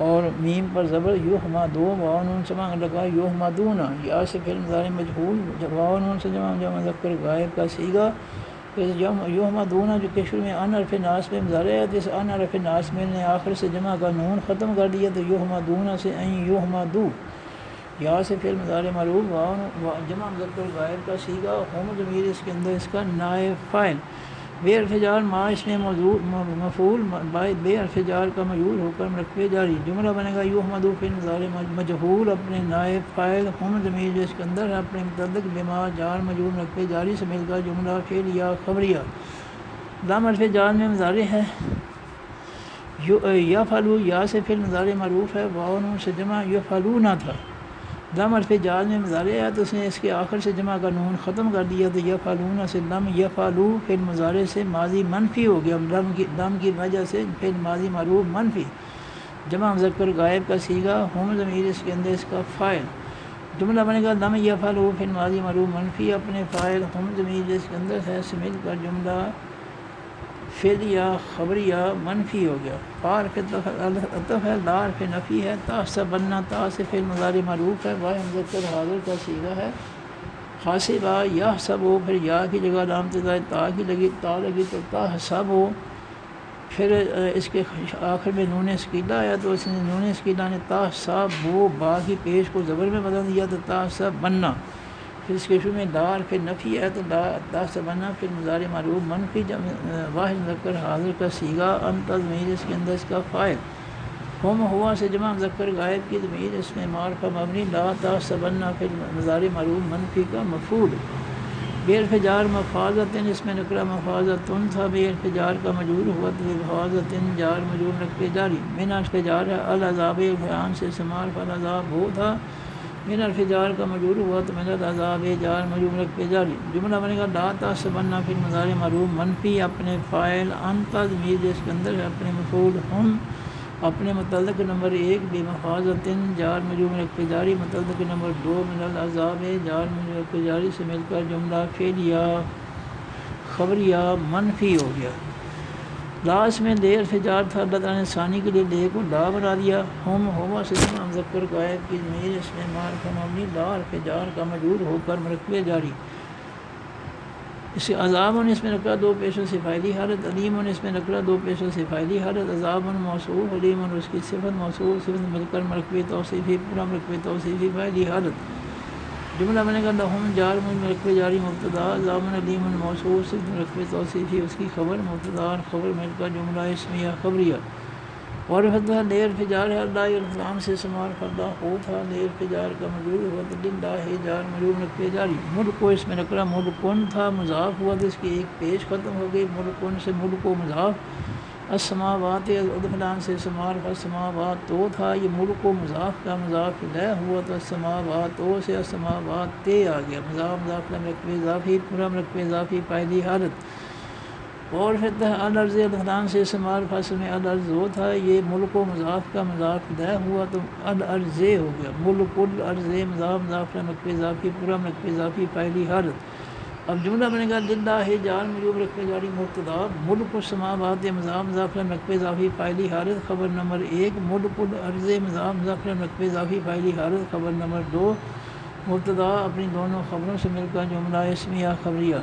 اور میم پر زبر یحمدو، واو جمع لگا یحمدون، یا سے فعل مضارع مجہول واو سے جمع جو مذکر غائب کا صیغہ، پھر یحمدون جو کہ شروع میں ان حرف ناس میں مضارع ہے، جس ان حرف ناس میں نے آخر سے جمع کا نون ختم کر دیا تو یحمدون سے این یحمدو، یا سے فعل مضارع معروف واو جمع مذکر غائب کا صیغہ، ہم ضمیر اس کے اندر اس کا نائب فاعل، بے حرف جار ما اس میں مفعول بے حرف جار کا مجرور ہو کر مرکب جاری، جملہ بنے گا یحمدو فعل مضارع مجہول اپنے نائب فاعل ہم ضمیر جس کے اندر اپنے متعلق بما جار مجرور مرکب جاری سے مل کر جملہ فعل یا خبریہ، لام حرف جار میں مضارع ہے، یفعلو یا سے فعل مضارع معروف ہے، واو سے جمع یفعلون تھا، لم حرف جار میں مضارع ہے تو اس نے اس کے آخر سے جمع کا نون ختم کر دیا تو یفعلون سے لم یفعلو فعل مضارع سے ماضی منفی ہو گیا، لم کی وجہ سے فعل ماضی معروف منفی، جمع مذکر غائب کا صیغہ، ہم ضمیر اس کے اندر اس کا فاعل، جملہ بنے گا لم یفعلو فعل ماضی معروف منفی اپنے فاعل ہم ضمیر جس کے اندر ہے سے مل کر جملہ فعل یا خبریہ منفی ہو گیا، پار پہ عطف ہے، لار پہ نفی ہے، تحسبن تا سے فعل مضارع معروف ہے، واحد مذکر حاضر کا صیغہ ہے، حاسبہ یحسبو، پھر یا کی جگہ علامت تا کی لگی تو تحسبو، پھر اس کے آخر میں نون سکیلہ آیا تو اس نے نون سکیلہ نے تحسبو با کی پیش کو زبر میں بدل دیا تو تحسبن، پھر اس کے شروع میں دار پھر نفی ہے تو تحسبن پھر مضارع معروف منفی واحد مذکر حاضر کا صیغہ، انت ضمیر اس کے اندر اس کا فاعل، ہم ہوا سے جمع مذکر غائب کی ضمیر اس میں معرفہ مبنی، لا تحسبن پھر مضارع معروف منفی کا مفعول، بے حرف جار مفاظۃ اس میں نکرہ مفاظۃ تھا، بے حرف جار کا مجرور ہوا تو مفاظۃ جار مجرور رکھ جاری، من حرف جار ہے العذاب بیان سے سمار فالعذاب ہو تھا، من حرف جار کا مجرور ہوا تو من العذاب جار مجرور رکھ جاری، جملہ بنے گا لا تحسبن پھر مضارع معروف منفی اپنے فاعل انت ضمیر جس کے اندر ہے اپنے مفعول ہم اپنے متعلق نمبر 1 بے مفاظۃ جار مجرور رکھ جاری، متعلق نمبر 2 من العذاب جار مجرور رکھ جاری سے مل کر جملہ فعل یا خبریہ منفی ہو گیا، لاس میں لے حرف جار تھا، اللہ تعالیٰ نے ثانی کے لیے لے کو لا بنا دیا، ہم ہوا سے جمع مذکر غائب کی ضمیر اس میں معرفہ مبنی لا حرف جار کا مجرور ہو کر مرکب جاری، اس کے عذاب اس میں نکرہ دو پیشوں سے فاعلی حالت، علیم اس میں نکرہ دو پیشوں سے فاعلی حالت، عذاب موصوف علیم اس کی صفت موصوف صفت مل کر مرکب توصیفی پورا مرکب توصیفی فاعلی حالت، جملہ بنے گا لہم جار مرکب جاری مبتدا ضامن علیم موصوف مرکب توصیفی اس کی خبر مبتدا خبر مل کا جملہ اسمیہ خبریہ اور فتح لیر فجار ہے اللہ الکلام سے سمار فردہ ہو تھا لیر فجار کا مجرور ہوا تو للہ جار مجرور مرکب جاری ملک کو اس میں نکلا ملکن تھا مضاف ہوا تو اس کی ایک پیش ختم ہو گئی ملکن سے ملک و مضاف السماوات الکلام سے سمار السماوات تو تھا یہ ملک و مضاف کا مضاف لے ہوا تو السماوات تو سے السماوات تے آ گیا مضاف مرکب اضافی پورا مرکب اضافی پہلی حالت اور پھر الارض الکلام سے سمار فصل میں الارض وہ تھا یہ ملک و مضاف کا مضاف لے ہوا تو الارض ہو گیا ملک الارض مضاف مرکب اضافی پورا مرکب اضافی پہلی حالت اب جملہ بنے گا للہ جار مجرور مرکب جاری مبتدا ملک السماوات مضاف مرکب اضافی پہلی حالت خبر نمبر 1 ملک الارض مضاف مرکب اضافی پہلی حالت خبر نمبر 2 مبتدا اپنی دونوں خبروں سے مل کر جملہ اسمیہ خبریہ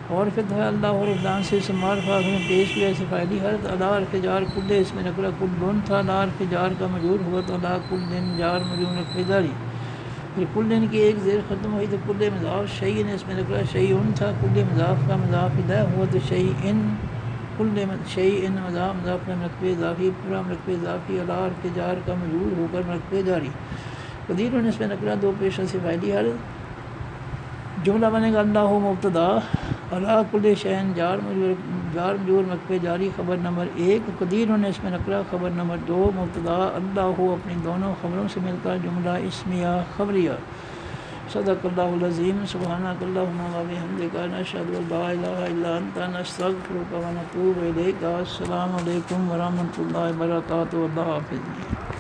اور پھر اللہ اور اعلان سے سمار فاخر میں پیش کیا اسے پہلی حالت اللہ ارفجار کل اس میں نقرہ کل تھا اللہ ارفجار کا مجرور ہوا تو اللہ کل دن جار مجرور مرکب جاری پھر کل دن کی ایک زیر ختم ہوئی تو کل مضاف شیئن اس میں نکلا شیئن تھا کل مضاف کا مضاف لے ہوا تو شیئن کل شیئن مضاف مرکب اضافی پورا مرکب اضافی اللہ ارتجار کا مجرور ہو کر مرکب جاری قدیر اس میں نکلا دو پیشوں سے پہلی حالت جملہ بنے گا اللہ مبتدا اللہ کل شیئن جار مجرور مرکب جاری خبر نمبر 1 قدیر اس میں نکلا خبر نمبر 2 مبتدا اللہ اپنی دونوں خبروں سے مل کر جملہ اسمیہ خبریہ صدق اللہ العظیم سبحانک اللہم و بحمدک نشہد ان لا الہ الا انت نستغفرک و نتوب الیک السلام علیکم ورحمۃ اللہ وبرکاتہ اللہ حافظ.